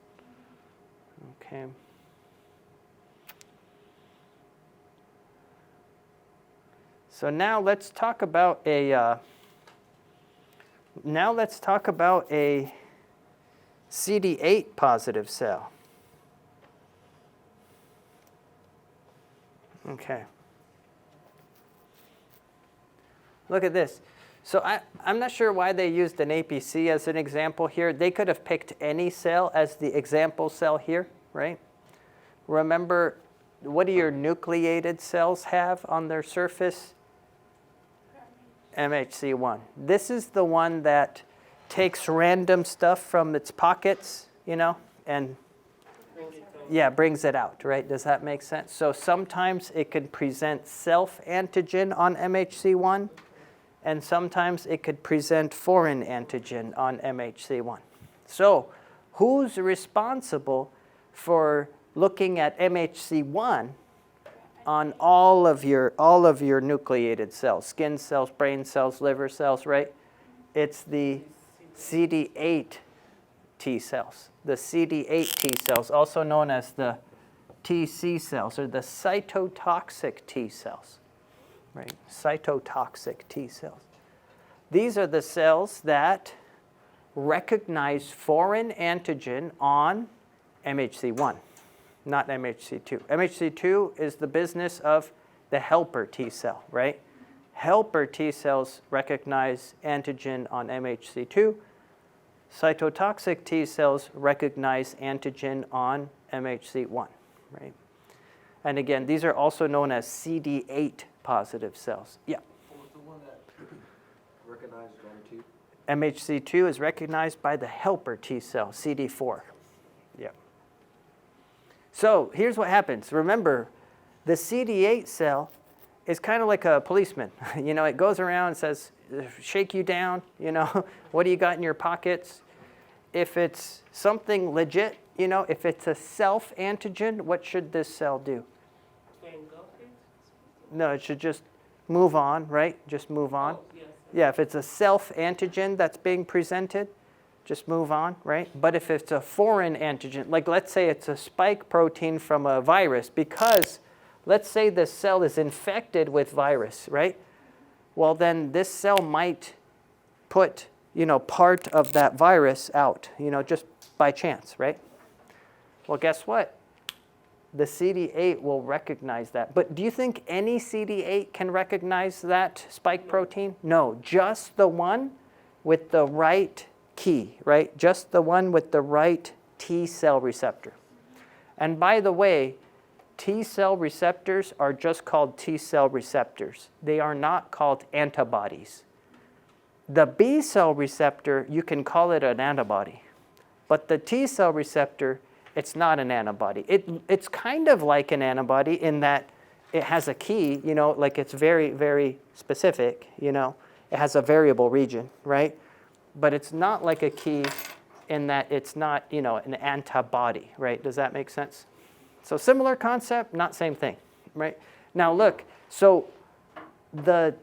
Okay. So now let's talk about a CD8 positive cell. Okay. Look at this. So I'm not sure why they used an APC as an example here. They could have picked any cell as the example cell here, right? Remember, what do your nucleated cells have on their surface? MHCI. This is the one that takes random stuff from its pockets, you know, and yeah, brings it out, right? Does that make sense? So sometimes it could present self-antigen on MHCI, and sometimes it could present foreign antigen on MHCI. So who's responsible for looking at MHCI on all of your nucleated cells, skin cells, brain cells, liver cells, right? It's the CD8 T cells. The CD8 T cells, also known as the TC cells, or the cytotoxic T cells, right? Cytotoxic T cells. These are the cells that recognize foreign antigen on MHCI. not MHC2. MHC2 is the business of the helper T cell, right? Helper T cells recognize antigen on MHC2. Cytotoxic T cells recognize antigen on MHC1, right? And again, these are also known as CD8 positive cells. Yeah. What was the one that recognized on T? MHC2 is recognized by the helper T cell, CD4. Yeah. So here's what happens. Remember, the CD8 cell is kind of like a policeman. You know, it goes around and says, shake you down, you know, what do you got in your pockets? If it's something legit, you know, if it's a self-antigen, what should this cell do? Engulf it? No, it should just move on, right? Just move on. Oh, yes. Yeah, if it's a self-antigen that's being presented, just move on, right? But if it's a foreign antigen, like let's say it's a spike protein from a virus, because let's say this cell is infected with virus, right? Well, then this cell might put, you know, part of that virus out, you know, just by chance, right? Well, guess what? The CD8 will recognize that. But do you think any CD8 can recognize that spike protein? No, just the one with the right key, right? Just the one with the right T cell receptor. And by the way, T cell receptors are just called T cell receptors. They are not called antibodies. The B cell receptor, you can call it an antibody. But the T cell receptor, it's not an antibody. It's kind of like an antibody in that it has a key, you know, like it's very, very specific, you know. It has a variable region, right? But it's not like a key in that it's not, you know, an antibody, right? Does that make sense? So similar concept, not same thing, right? Now look, so the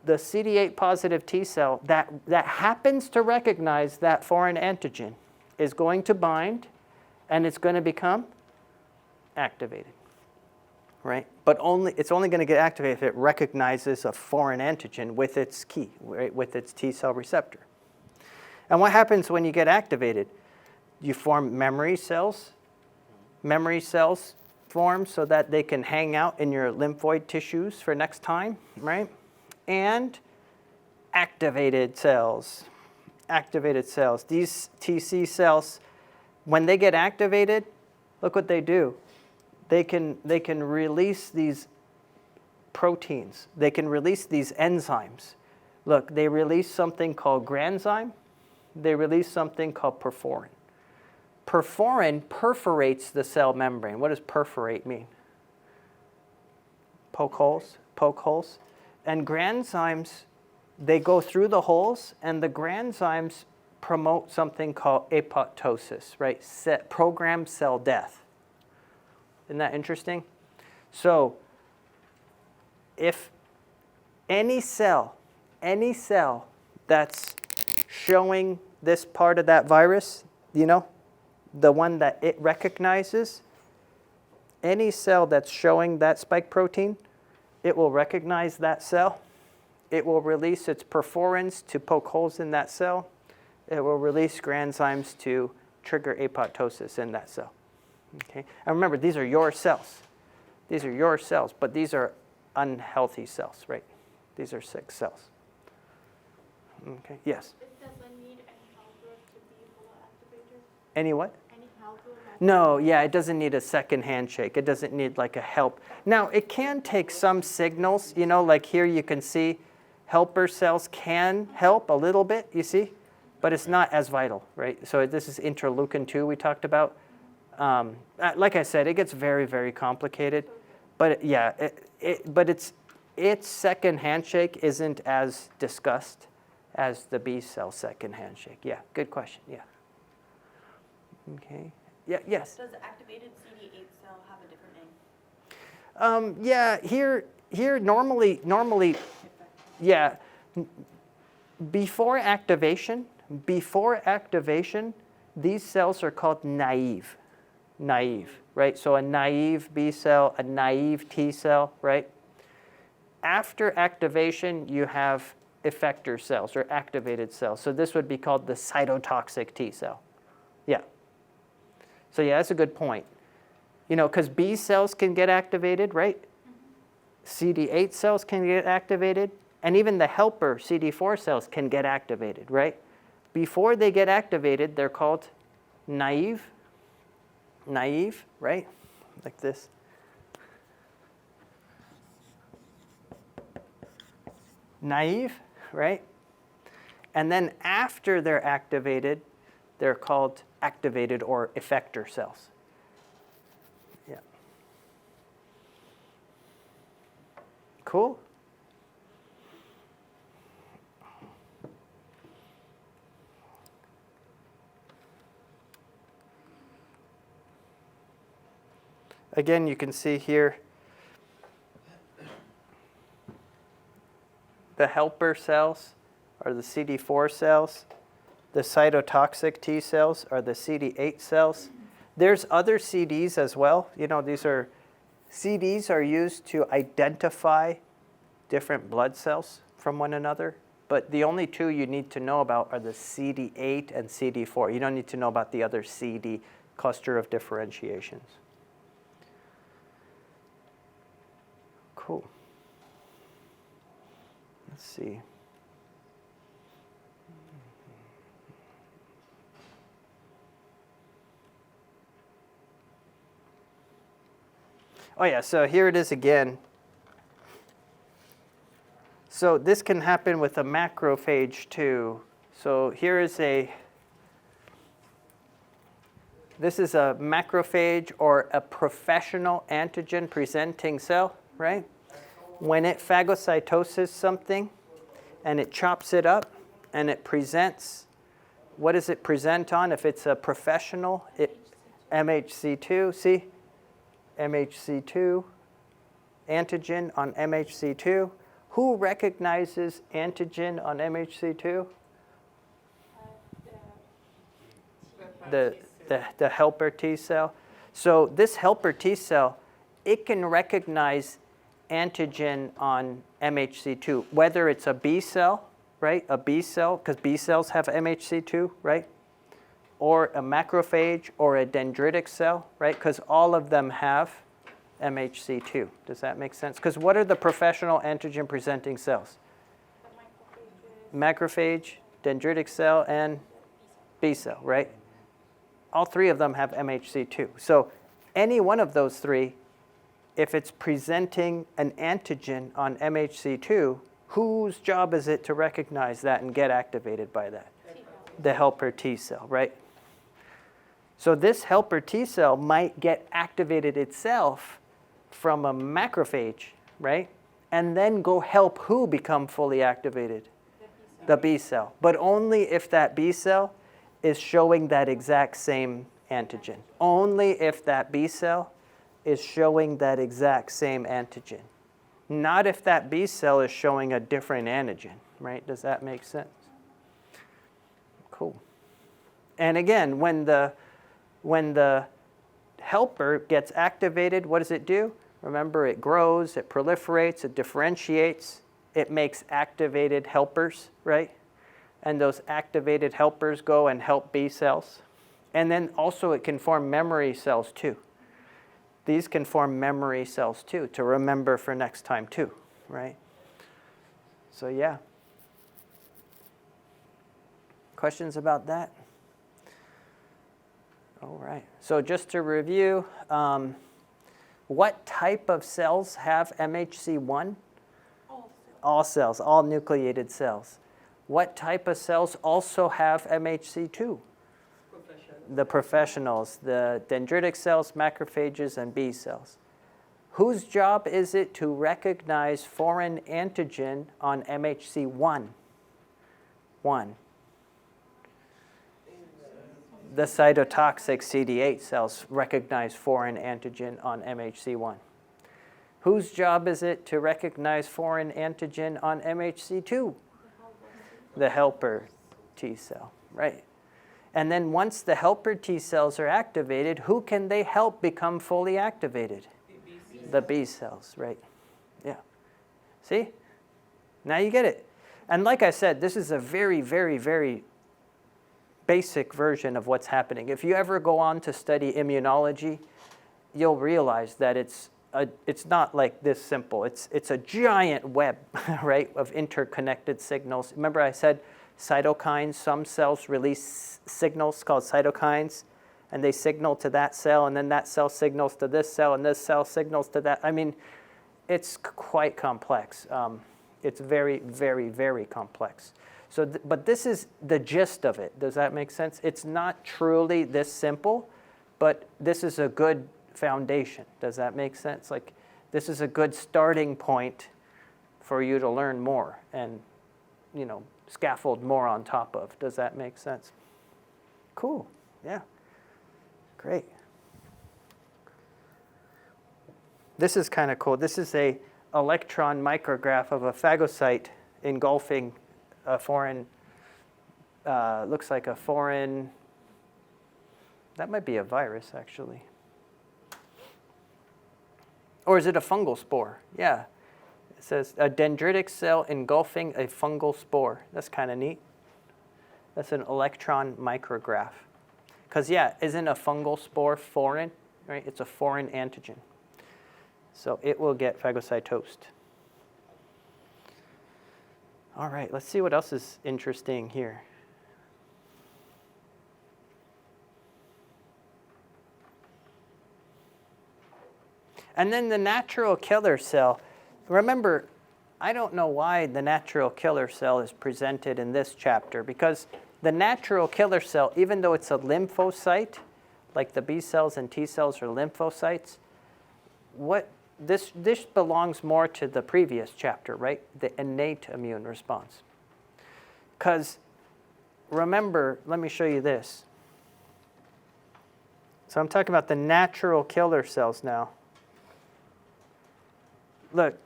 CD8 positive T cell that happens to recognize that foreign antigen is going to bind, and it's going to become activated, right? But it's only going to get activated if it recognizes a foreign antigen with its key, right? With its T cell receptor. And what happens when you get activated? You form memory cells. Memory cells form so that they can hang out in your lymphoid tissues for next time, right? And activated cells. Activated cells. These TC cells, when they get activated, look what they do. They can release these proteins. They can release these enzymes. Look, they release something called granzyme. They release something called perforin. Perforin perforates the cell membrane. What does perforate mean? Poke holes. Poke holes. And granzymes, they go through the holes, and the granzymes promote something called apoptosis, right? Programmed cell death. Isn't that interesting? So if any cell that's showing this part of that virus, you know, the one that it recognizes, any cell that's showing that spike protein, it will recognize that cell. It will release its perforins to poke holes in that cell. It will release granzymes to trigger apoptosis in that cell. Okay? And remember, these are your cells. These are your cells, but these are unhealthy cells, right? These are sick cells. Okay, yes? It doesn't need any helper to be full activator? Any what? Any helper? No, yeah, it doesn't need a second handshake. It doesn't need like a help. Now, it can take some signals, you know, like here you can see helper cells can help a little bit, you see, but it's not as vital, right? So this is interleukin-2 we talked about. Like I said, it gets very, very complicated, but yeah, but its second handshake isn't as discussed as the B cell second handshake. Yeah, good question, yeah. Okay. Yeah, yes? Does the activated CD8 cell have a different name? Yeah, here normally, yeah, before activation, these cells are called naive, right? So a naive B cell, a naive T cell, right? After activation, you have effector cells or activated cells. So this would be called the cytotoxic T cell. Yeah. So yeah, that's a good point. You know, because B cells can get activated, right? CD8 cells can get activated, and even the helper CD4 cells can get activated, right? Before they get activated, they're called naive, right? Like this. Naive, right? And then after they're activated, they're called activated or effector cells. Yeah. Cool? Again, you can see here the helper cells are the CD4 cells. The cytotoxic T cells are the CD8 cells. There's other CDs as well. You know, CDs are used to identify different blood cells from one another. But the only two you need to know about are the CD8 and CD4. You don't need to know about the other CD cluster of differentiations. Cool. Let's see. Oh yeah, so here it is again. So this can happen with a macrophage too. So here is this is a macrophage or a professional antigen-presenting cell, right? When it phagocytoses something and it chops it up and it presents, what does it present on? If it's a professional, MHCII, see? MHCII, antigen on MHCII. Who recognizes antigen on MHCII? The helper T cell. So this helper T cell, it can recognize antigen on MHCII, whether it's a B cell, right? A B cell, because B cells have MHCII, right? Or a macrophage or a dendritic cell, right? Because all of them have MHCII. Does that make sense? Because what are the professional antigen-presenting cells? Macrophage, dendritic cell, and B cell, right? All three of them have MHCII. So any one of those three, if it's presenting an antigen on MHCII, whose job is it to recognize that and get activated by that? The helper T cell, right? So this helper T cell might get activated itself from a macrophage, right? And then go help who become fully activated? The B cell. But only if that B cell is showing that exact same antigen. Only if that B cell is showing that exact same antigen. Not if that B cell is showing a different antigen, right? Does that make sense? Cool. And again, when the helper gets activated, what does it do? Remember, it grows, it proliferates, it differentiates, it makes activated helpers, right? And those activated helpers go and help B cells. And then also it can form memory cells too. These can form memory cells too, to remember for next time too, right? So yeah. Questions about that? All right. So just to review, what type of cells have MHC1? All cells, all nucleated cells. What type of cells also have MHC2? The professionals, the dendritic cells, macrophages, and B cells. Whose job is it to recognize foreign antigen on MHC1? The cytotoxic CD8 cells recognize foreign antigen on MHC1. Whose job is it to recognize foreign antigen on MHC2? The helper T cell, right? And then once the helper T cells are activated, who can they help become fully activated? The B cells, right? Yeah. See? Now you get it. And like I said, this is a very, very, very basic version of what's happening. If you ever go on to study immunology, you'll realize that it's not like this simple. It's a giant web, right, of interconnected signals. Remember I said cytokines, some cells release signals called cytokines, and they signal to that cell, and then that cell signals to this cell, and this cell signals to that. I mean, it's quite complex. It's very, very, very complex. So, but this is the gist of it. Does that make sense? It's not truly this simple, but this is a good foundation. Does that make sense? Like, this is a good starting point for you to learn more and, you know, scaffold more on top of. Does that make sense? Cool. Yeah. Great. This is kind of cool. This is a electron micrograph of a phagocyte engulfing a foreign, looks like a foreign, that might be a virus actually. Or is it a fungal spore? Yeah. It says a dendritic cell engulfing a fungal spore. That's kind of neat. That's an electron micrograph. Because, yeah, isn't a fungal spore foreign? Right? It's a foreign antigen. So it will get phagocytosed. All right, let's see what else is interesting here. And then the natural killer cell. Remember, I don't know why the natural killer cell is presented in this chapter, because the natural killer cell, even though it's a lymphocyte, like the B cells and T cells are lymphocytes, this belongs more to the previous chapter, right? The innate immune response. Because remember, let me show you this. So I'm talking about the natural killer cells now. Look,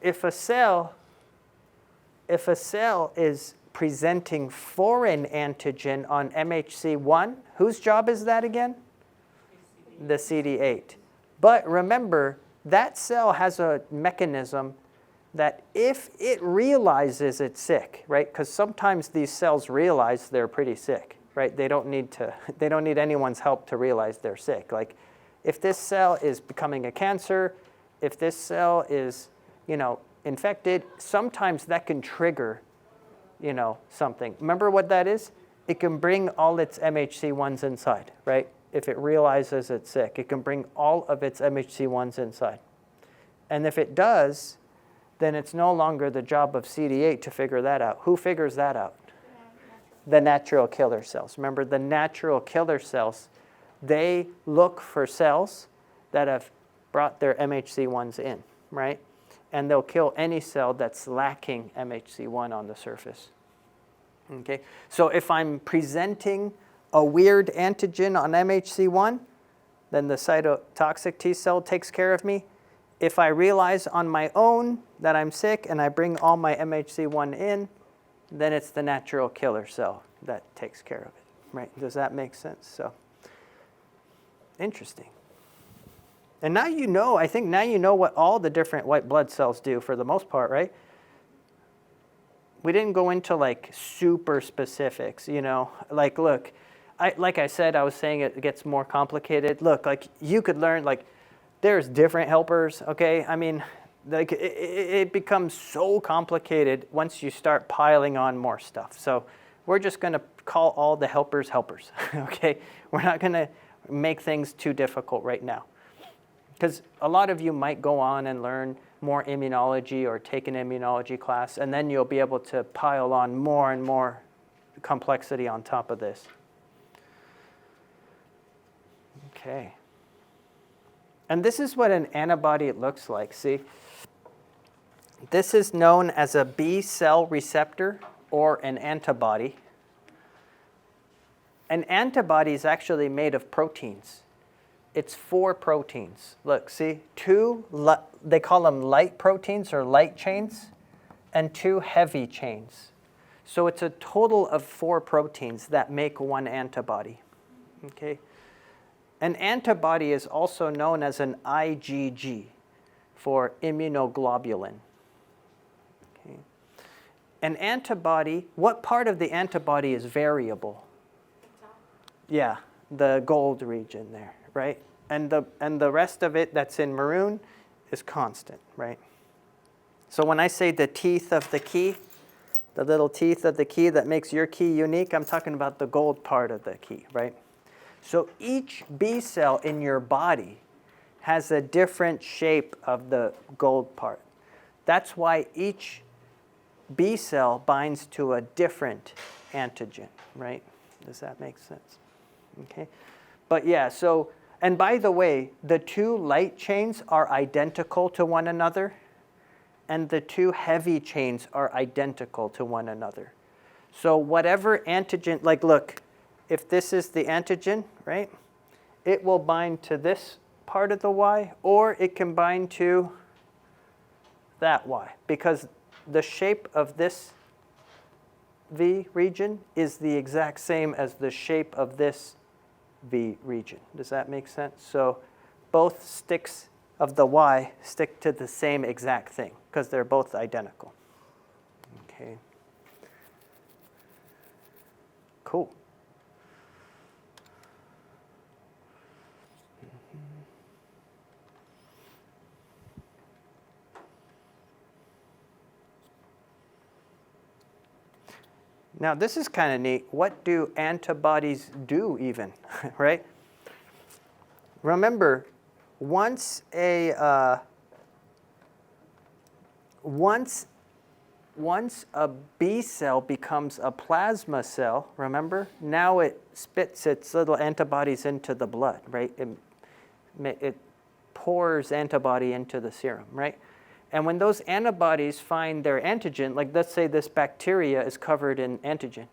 if a cell is presenting foreign antigen on MHC1, whose job is that again? The CD8. But remember, that cell has a mechanism that if it realizes it's sick, right? Because sometimes these cells realize they're pretty sick, right? They don't need anyone's help to realize they're sick. Like, if this cell is becoming a cancer, if this cell is, infected, sometimes that can trigger, something. Remember what that is? It can bring all its MHC1s inside, right? If it realizes it's sick, it can bring all of its MHC1s inside. And if it does, then it's no longer the job of CD8 to figure that out. Who figures that out? The natural killer cells. Remember, the natural killer cells, they look for cells that have brought their MHC1s in, right? And they'll kill any cell that's lacking MHC1 on the surface. Okay? So if I'm presenting a weird antigen on MHC1, then the cytotoxic T cell takes care of me. If I realize on my own that I'm sick and I bring all my MHC1 in, then it's the natural killer cell that takes care of it, right? Does that make sense? So, interesting. And now I think now you know what all the different white blood cells do for the most part, right? We didn't go into like super specifics, Like, look, like I said, I was saying it gets more complicated. Look, like you could learn, like there's different helpers, okay? I mean, like it becomes so complicated once you start piling on more stuff. So we're just going to call all the helpers, okay? We're not going to make things too difficult right now. Because a lot of you might go on and learn more immunology or take an immunology class, and then you'll be able to pile on more and more complexity on top of this. Okay. And this is what an antibody looks like. See? This is known as a B cell receptor or an antibody. An antibody is actually made of proteins. It's 4 proteins. Look, see? 2, they call them light proteins or light chains, and 2 heavy chains. So it's a total of 4 proteins that make one antibody. Okay? An antibody is also known as an IgG for immunoglobulin. Okay. an antibody, what part of the antibody is variable? Yeah, the gold region there, right? And the rest of it that's in maroon is constant, right? So when I say the teeth of the key, the little teeth of the key that makes your key unique, I'm talking about the gold part of the key, right? So each B cell in your body has a different shape of the gold part. That's why each B cell binds to a different antigen, right? Does that make sense? Okay. But yeah, so, and by the way, the two light chains are identical to one another, and the two heavy chains are identical to one another. So whatever antigen, like look, if this is the antigen, right, it will bind to this part of the Y, or it can bind to that Y, because the shape of this V region is the exact same as the shape of this V region. Does that make sense? So both sticks of the Y stick to the same exact thing because they're both identical. Okay. Cool. Now, this is kind of neat. What do antibodies do even, right? Remember, once a B cell becomes a plasma cell, remember, now it spits its little antibodies into the blood, right? It pours antibody into the serum, right? And when those antibodies find their antigen, like let's say this bacteria is covered in antigen,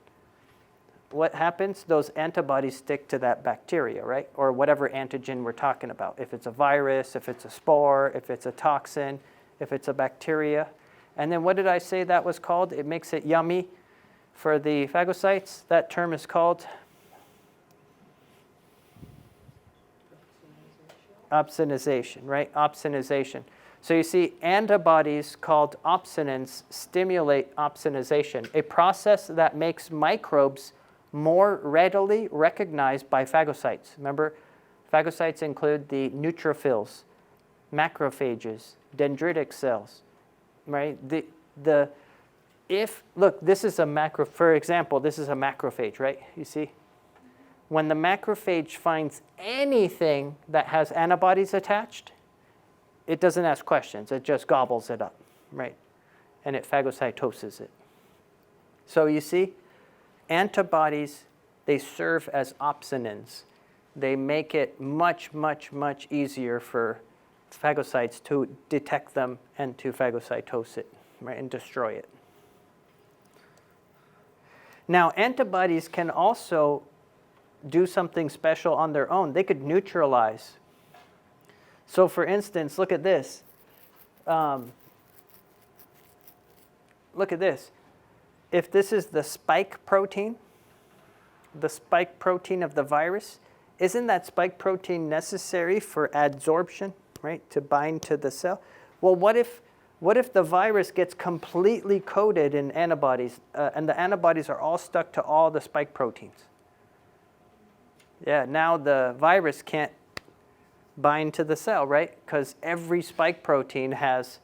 what happens? Those antibodies stick to that bacteria, right? Or whatever antigen we're talking about. If it's a virus, if it's a spore, if it's a toxin, if it's a bacteria. And then what did I say that was called? It makes it yummy for the phagocytes. That term is called opsonization, right? Opsonization. So you see, antibodies called opsonins stimulate opsonization, a process that makes microbes more readily recognized by phagocytes. Remember, phagocytes include the neutrophils, macrophages, dendritic cells, right? Look, this is a for example, this is a macrophage, right? You see? When the macrophage finds anything that has antibodies attached, it doesn't ask questions. It just gobbles it up, right? And it phagocytoses it. So you see, antibodies, they serve as opsonins. They make it much, much, much easier for phagocytes to detect them and to phagocytose it, right, and destroy it. Now, antibodies can also do something special on their own. They could neutralize. So for instance, look at this. Look at this. If this is the spike protein of the virus, isn't that spike protein necessary for adsorption, right, to bind to the cell? Well, what if the virus gets completely coated in antibodies, and the antibodies are all stuck to all the spike proteins? Yeah, now the virus can't bind to the cell, right? Because every spike protein has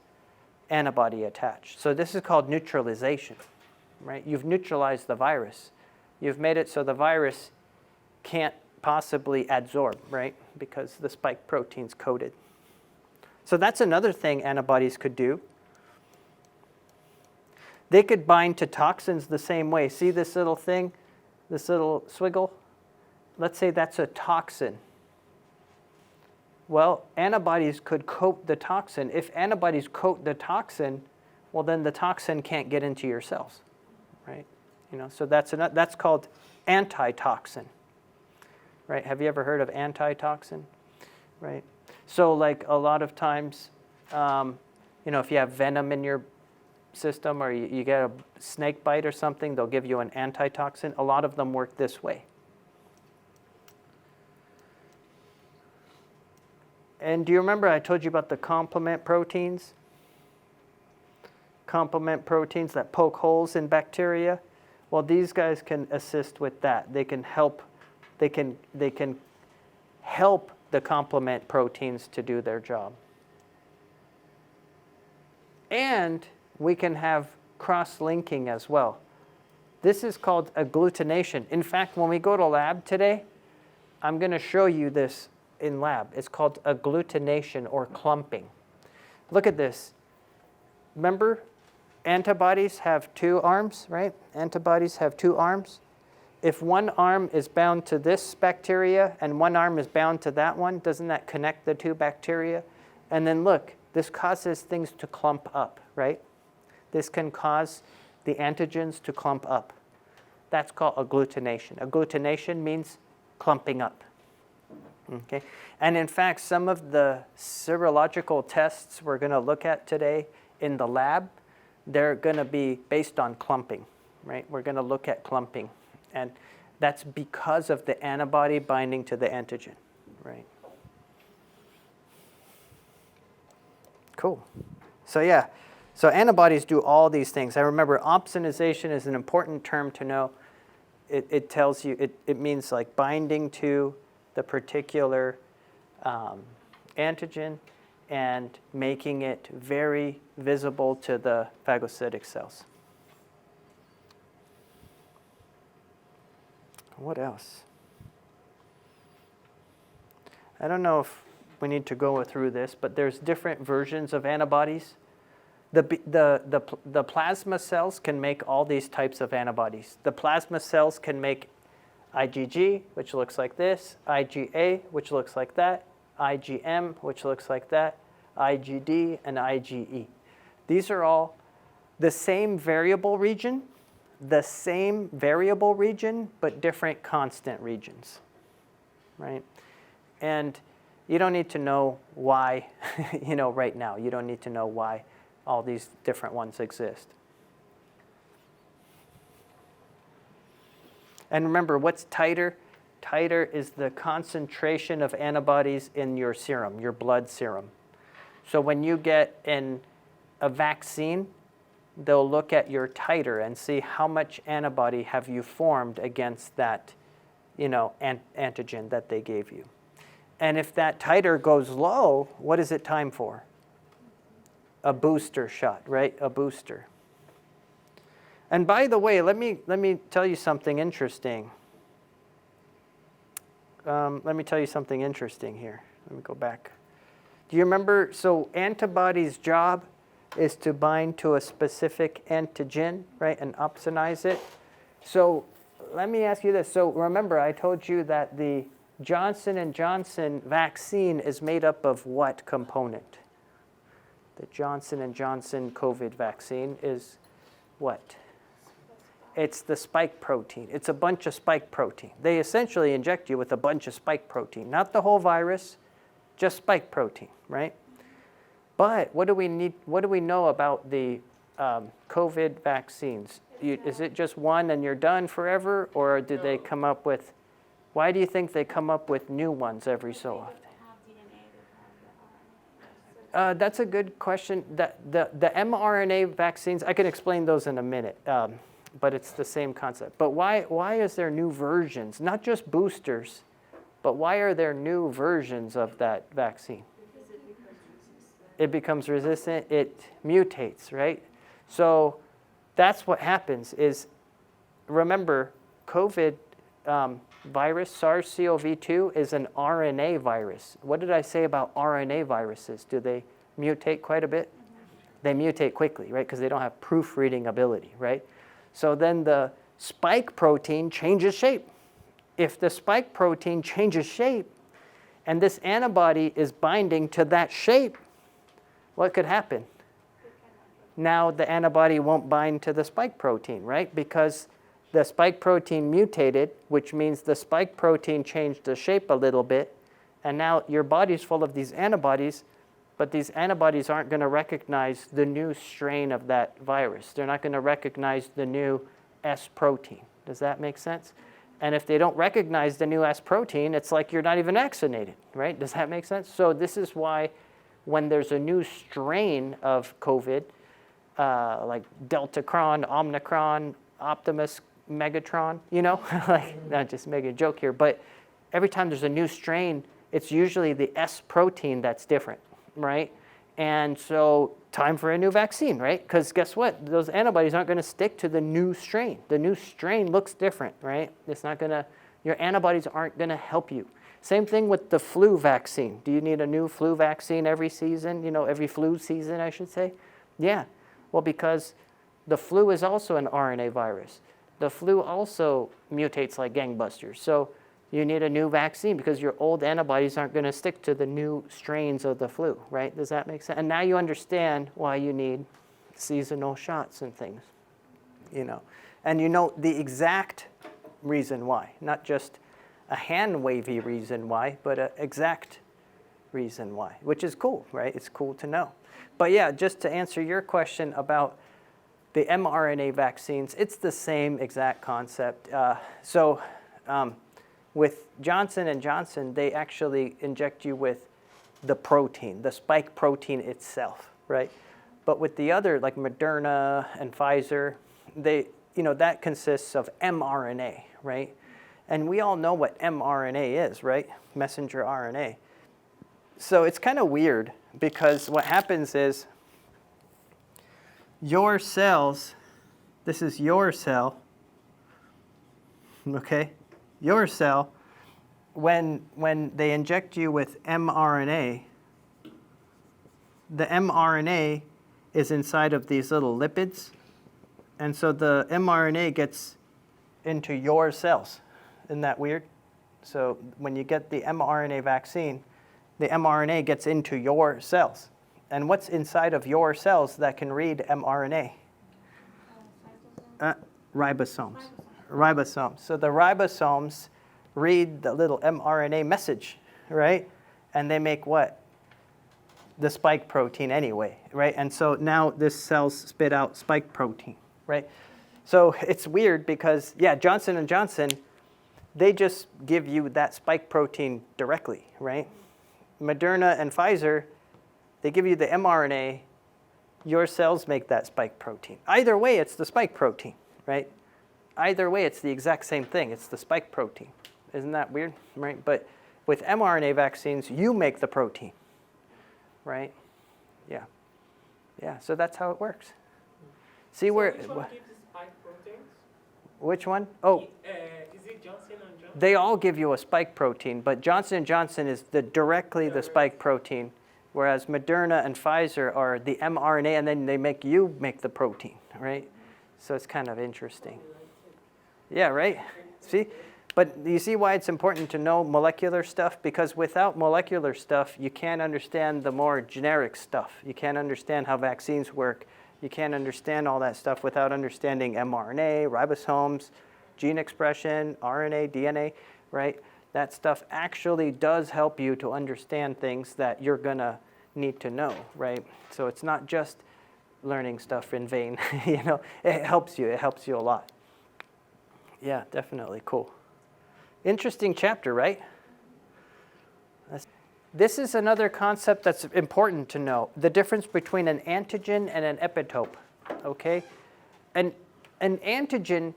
antibody attached. So this is called neutralization, right? You've neutralized the virus. You've made it so the virus can't possibly adsorb, right? Because the spike protein's coated. So that's another thing antibodies could do. They could bind to toxins the same way. See this little thing, this little swiggle? Let's say that's a toxin. Well, antibodies could coat the toxin. If antibodies coat the toxin, well, then the toxin can't get into your cells, right? You know, so that's called antitoxin, right? Have you ever heard of antitoxin, right? So like a lot of times, if you have venom in your system or you get a snake bite or something, they'll give you an antitoxin. A lot of them work this way. And do you remember I told you about the complement proteins? complement proteins that poke holes in bacteria. Well, these guys can assist with that. They can help the complement proteins to do their job. And we can have cross-linking as well. This is called agglutination. In fact, when we go to lab today, I'm going to show you this in lab. It's called agglutination or clumping. Look at this. Remember, antibodies have two arms, right? Antibodies have two arms. If one arm is bound to this bacteria and one arm is bound to that one, doesn't that connect the two bacteria? And then look, this causes things to clump up, right? This can cause the antigens to clump up. That's called agglutination. Agglutination means clumping up. Okay? And in fact, some of the serological tests we're going to look at today in the lab, they're going to be based on clumping, right? We're going to look at clumping. And that's because of the antibody binding to the antigen, right? Cool. So yeah, so antibodies do all these things. I remember opsonization is an important term to know. It tells you, it means like binding to the particular antigen and making it very visible to the phagocytic cells. What else? I don't know if we need to go through this, but there's different versions of antibodies. The plasma cells can make all these types of antibodies. The plasma cells can make IgG, which looks like this, IgA, which looks like that, IgM, which looks like that, IgD, and IgE. These are all the same variable region, but different constant regions, right? And you don't need to know why, right now. You don't need to know why all these different ones exist. And remember, what's titer? Titer is the concentration of antibodies in your serum, your blood serum. So when you get a vaccine, they'll look at your titer and see how much antibody have you formed against that, antigen that they gave you. And if that titer goes low, what is it time for? A booster shot, right? A booster. And by the way, let me tell you something interesting. Let me tell you something interesting here. Let me go back. Do you remember? So antibodies' job is to bind to a specific antigen, right, and opsonize it. So let me ask you this. So remember, I told you that the Johnson & Johnson vaccine is made up of what component? The Johnson & Johnson COVID vaccine is what? It's the spike protein. It's a bunch of spike protein. They essentially inject you with a bunch of spike protein, not the whole virus, just spike protein, right? But what do we know about the COVID vaccines? Is it just one and you're done forever, or did they come up with? Why do you think they come up with new ones every so often? That's a good question. The mRNA vaccines, I can explain those in a minute, but it's the same concept. But why is there new versions? Not just boosters, but why are there new versions of that vaccine? It becomes resistant, it mutates, right? So that's what happens is, remember, COVID virus, SARS-CoV-2, is an RNA virus. What did I say about RNA viruses? Do they mutate quite a bit? They mutate quickly, right? Because they don't have proofreading ability, right? So then the spike protein changes shape. If the spike protein changes shape and this antibody is binding to that shape, what could happen? Now the antibody won't bind to the spike protein, right? Because the spike protein mutated, which means the spike protein changed the shape a little bit, and now your body's full of these antibodies, but these antibodies aren't going to recognize the new strain of that virus. They're not going to recognize the new S protein. Does that make sense? And if they don't recognize the new S protein, it's like you're not even vaccinated, right? Does that make sense? So this is why when there's a new strain of COVID, like Deltacron, Omicron, Optimus, Megatron, you know? Like, not just making a joke here, but every time there's a new strain, it's usually the S protein that's different, right? And so time for a new vaccine, right? Because guess what? Those antibodies aren't going to stick to the new strain. The new strain looks different, right? It's not going to, your antibodies aren't going to help you. Same thing with the flu vaccine. Do you need a new flu vaccine every season? You know, every flu season, I should say? Yeah. Well, because the flu is also an RNA virus. The flu also mutates like gangbusters. So you need a new vaccine because your old antibodies aren't going to stick to the new strains of the flu, right? Does that make sense? And now you understand why you need seasonal shots and things, you know. And you know the exact reason why, not just a hand-wavy reason why, but an exact reason why, which is cool, right? It's cool to know. But yeah, just to answer your question about the mRNA vaccines, it's the same exact concept. With Johnson & Johnson, they actually inject you with the protein, the spike protein itself, right? But with the other, like Moderna and Pfizer, they, you know, that consists of mRNA, right? And we all know what mRNA is, right? Messenger RNA. So it's kind of weird because what happens is your cells, this is your cell, okay? Your cell, when they inject you with mRNA, the mRNA is inside of these little lipids, and so the mRNA gets into your cells. Isn't that weird? So when you get the mRNA vaccine, the mRNA gets into your cells. And what's inside of your cells that can read mRNA? Ribosomes. Ribosomes. So the ribosomes read the little mRNA message, right? And they make what? The spike protein anyway, right? And so now this cells spit out spike protein, right? So it's weird because, yeah, Johnson & Johnson, they just give you that spike protein directly, right? Moderna and Pfizer, they give you the mRNA, your cells make that spike protein. Either way, it's the spike protein, right? Either way, it's the exact same thing. It's the spike protein. Isn't that weird, right? But with mRNA vaccines, you make the protein, right? Yeah. Yeah, so that's how it works. See where... Which one gives the spike proteins? Which one? Oh. Is it Johnson & Johnson? They all give you a spike protein, but Johnson & Johnson is directly the spike protein, whereas Moderna and Pfizer are the mRNA, and then they make you make the protein, right? So it's kind of interesting. Yeah, right? See? But you see why it's important to know molecular stuff? Because without molecular stuff, you can't understand the more generic stuff. You can't understand how vaccines work. You can't understand all that stuff without understanding mRNA, ribosomes, gene expression, RNA, DNA, right? That stuff actually does help you to understand things that you're going to need to know, right? So it's not just learning stuff in vain, you know? It helps you. It helps you a lot. Yeah, definitely. Cool. Interesting chapter, right? This is another concept that's important to know. The difference between an antigen and an epitope, okay? An antigen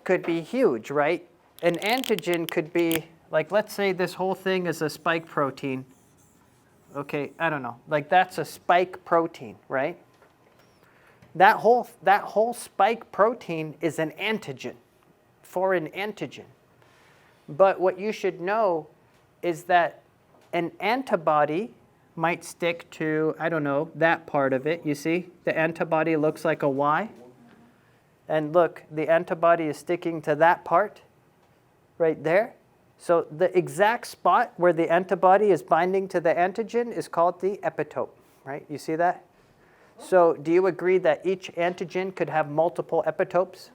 could be huge, right? An antigen could be, like, let's say this whole thing is a spike protein. Okay, I don't know. Like, that's a spike protein, right? That whole spike protein is an antigen, foreign antigen. But what you should know is that an antibody might stick to, I don't know, that part of it. You see, the antibody looks like a Y. And look, the antibody is sticking to that part right there. So the exact spot where the antibody is binding to the antigen is called the epitope, right? You see that? So do you agree that each antigen could have multiple epitopes?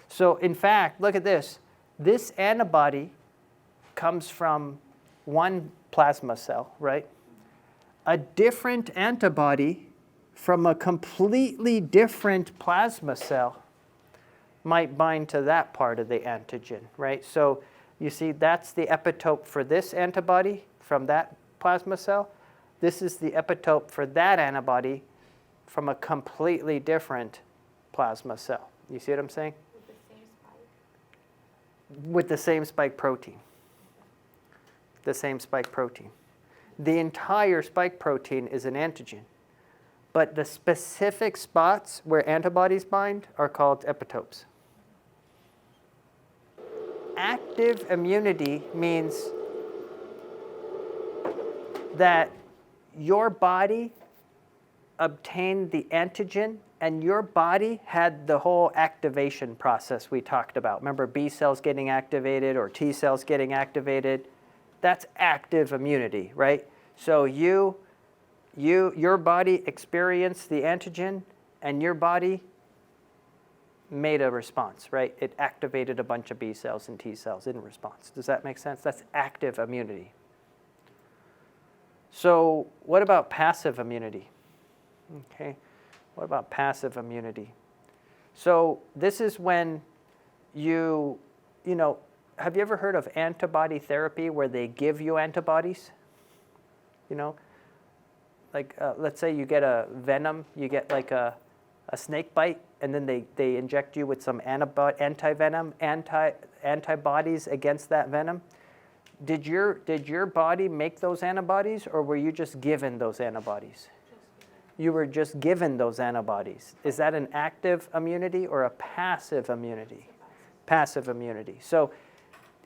So in fact, look at this. This antibody comes from one plasma cell, right? A different antibody from a completely different plasma cell might bind to that part of the antigen, right? So you see that's the epitope for this antibody from that plasma cell. This is the epitope for that antibody from a completely different plasma cell. You see what I'm saying? With the same spike. With the same spike protein. The same spike protein. The entire spike protein is an antigen, but the specific spots where antibodies bind are called epitopes. Active immunity means that your body obtained the antigen and your body had the whole activation process we talked about. Remember B cells getting activated or T cells getting activated? That's active immunity, right? So your body experienced the antigen and your body made a response, right? It activated a bunch of B cells and T cells in response. Does that make sense? That's active immunity. So what about passive immunity? Okay, what about passive immunity? So this is when you know, have you ever heard of antibody therapy where they give you antibodies? You know, like let's say you get a venom, you get like a snake bite, and then they inject you with some anti-venom, antibodies against that venom. Did your body make those antibodies, or were you just given those antibodies? You were just given those antibodies. Is that an active immunity or a passive immunity? Passive immunity. So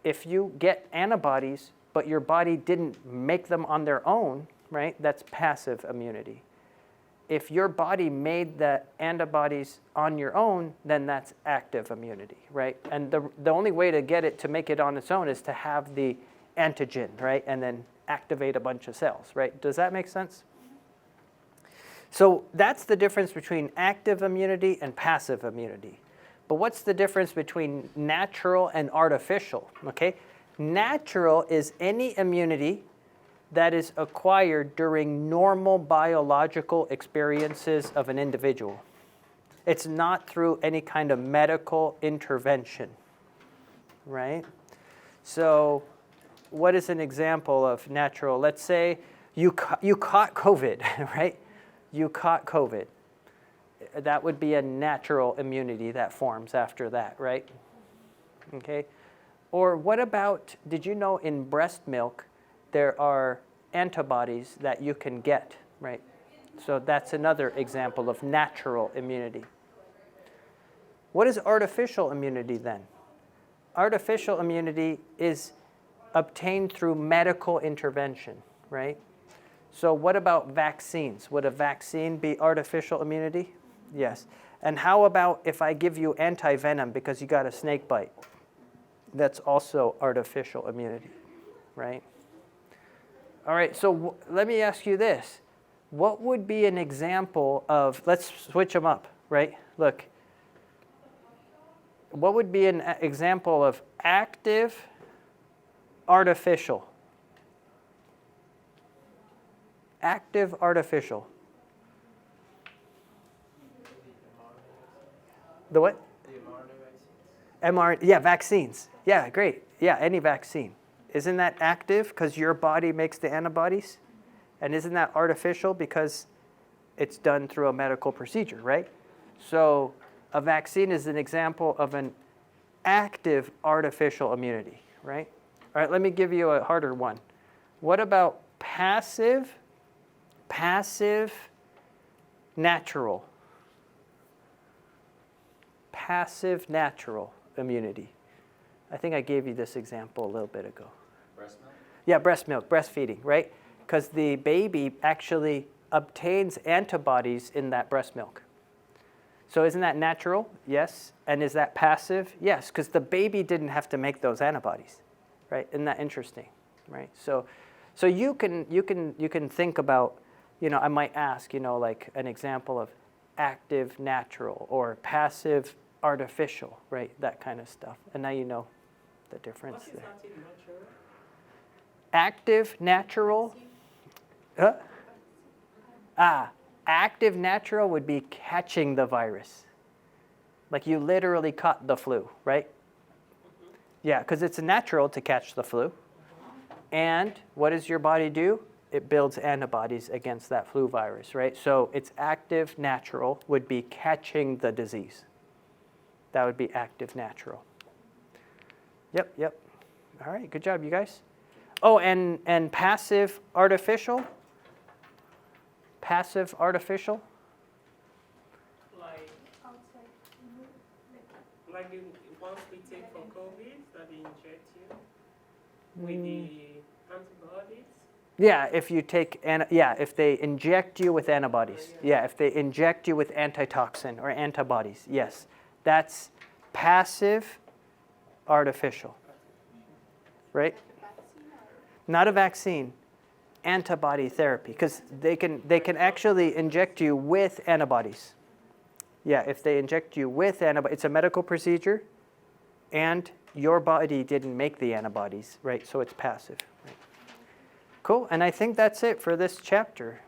if you get antibodies, but your body didn't make them on their own, right? That's passive immunity. If your body made the antibodies on your own, then that's active immunity, right? And the only way to get it to make it on its own is to have the antigen, right? And then activate a bunch of cells, right? Does that make sense? So that's the difference between active immunity and passive immunity. But what's the difference between natural and artificial? Okay, natural is any immunity that is acquired during normal biological experiences of an individual. It's not through any kind of medical intervention, right? So what is an example of natural? Let's say you caught COVID, right? You caught COVID. That would be a natural immunity that forms after that, right? Okay. Or what about, did you know in breast milk there are antibodies that you can get, right? So that's another example of natural immunity. What is artificial immunity then? Artificial immunity is obtained through medical intervention, right? So what about vaccines? Would a vaccine be artificial immunity? Yes. And how about if I give you anti-venom because you got a snake bite? That's also artificial immunity, right? All right, so let me ask you this. What would be an example of, let's switch them up, right? Look. What would be an example of active artificial? Active artificial. The what? The mRNA vaccines. Yeah, vaccines. Yeah, great. Yeah, any vaccine. Isn't that active because your body makes the antibodies? And isn't that artificial because it's done through a medical procedure, right? So a vaccine is an example of an active artificial immunity, right? All right, let me give you a harder one. What about passive natural? Passive natural immunity. I think I gave you this example a little bit ago. Breast milk? Yeah, breast milk, breastfeeding, right? Because the baby actually obtains antibodies in that breast milk. So isn't that natural? Yes. And is that passive? Yes, because the baby didn't have to make those antibodies, right? Isn't that interesting, right? So you can think about, I might ask, like an example of active natural or passive artificial, right? That kind of stuff. And now you know the difference What is there. anti-natural? Active natural. Active natural would be catching the virus. Like you literally caught the flu, right? Yeah, because it's natural to catch the flu. And what does your body do? it builds antibodies against that flu virus, right? So its active natural would be catching the disease. That would be active natural. Yep. All right, good job, you guys. Oh, and passive artificial? Passive artificial? Like, Outside. like once we take for COVID, that they inject you with the antibodies. Yeah, if you take, if they inject you with antibodies. Yeah, if they inject you with antitoxin or antibodies, yes. That's passive artificial, right? Not a vaccine, antibody therapy, because they can actually inject you with antibodies. Yeah, if they inject you with antibodies, it's a medical procedure, and your body didn't make the antibodies, right? So it's passive. Right? Cool, and I think that's it for this chapter.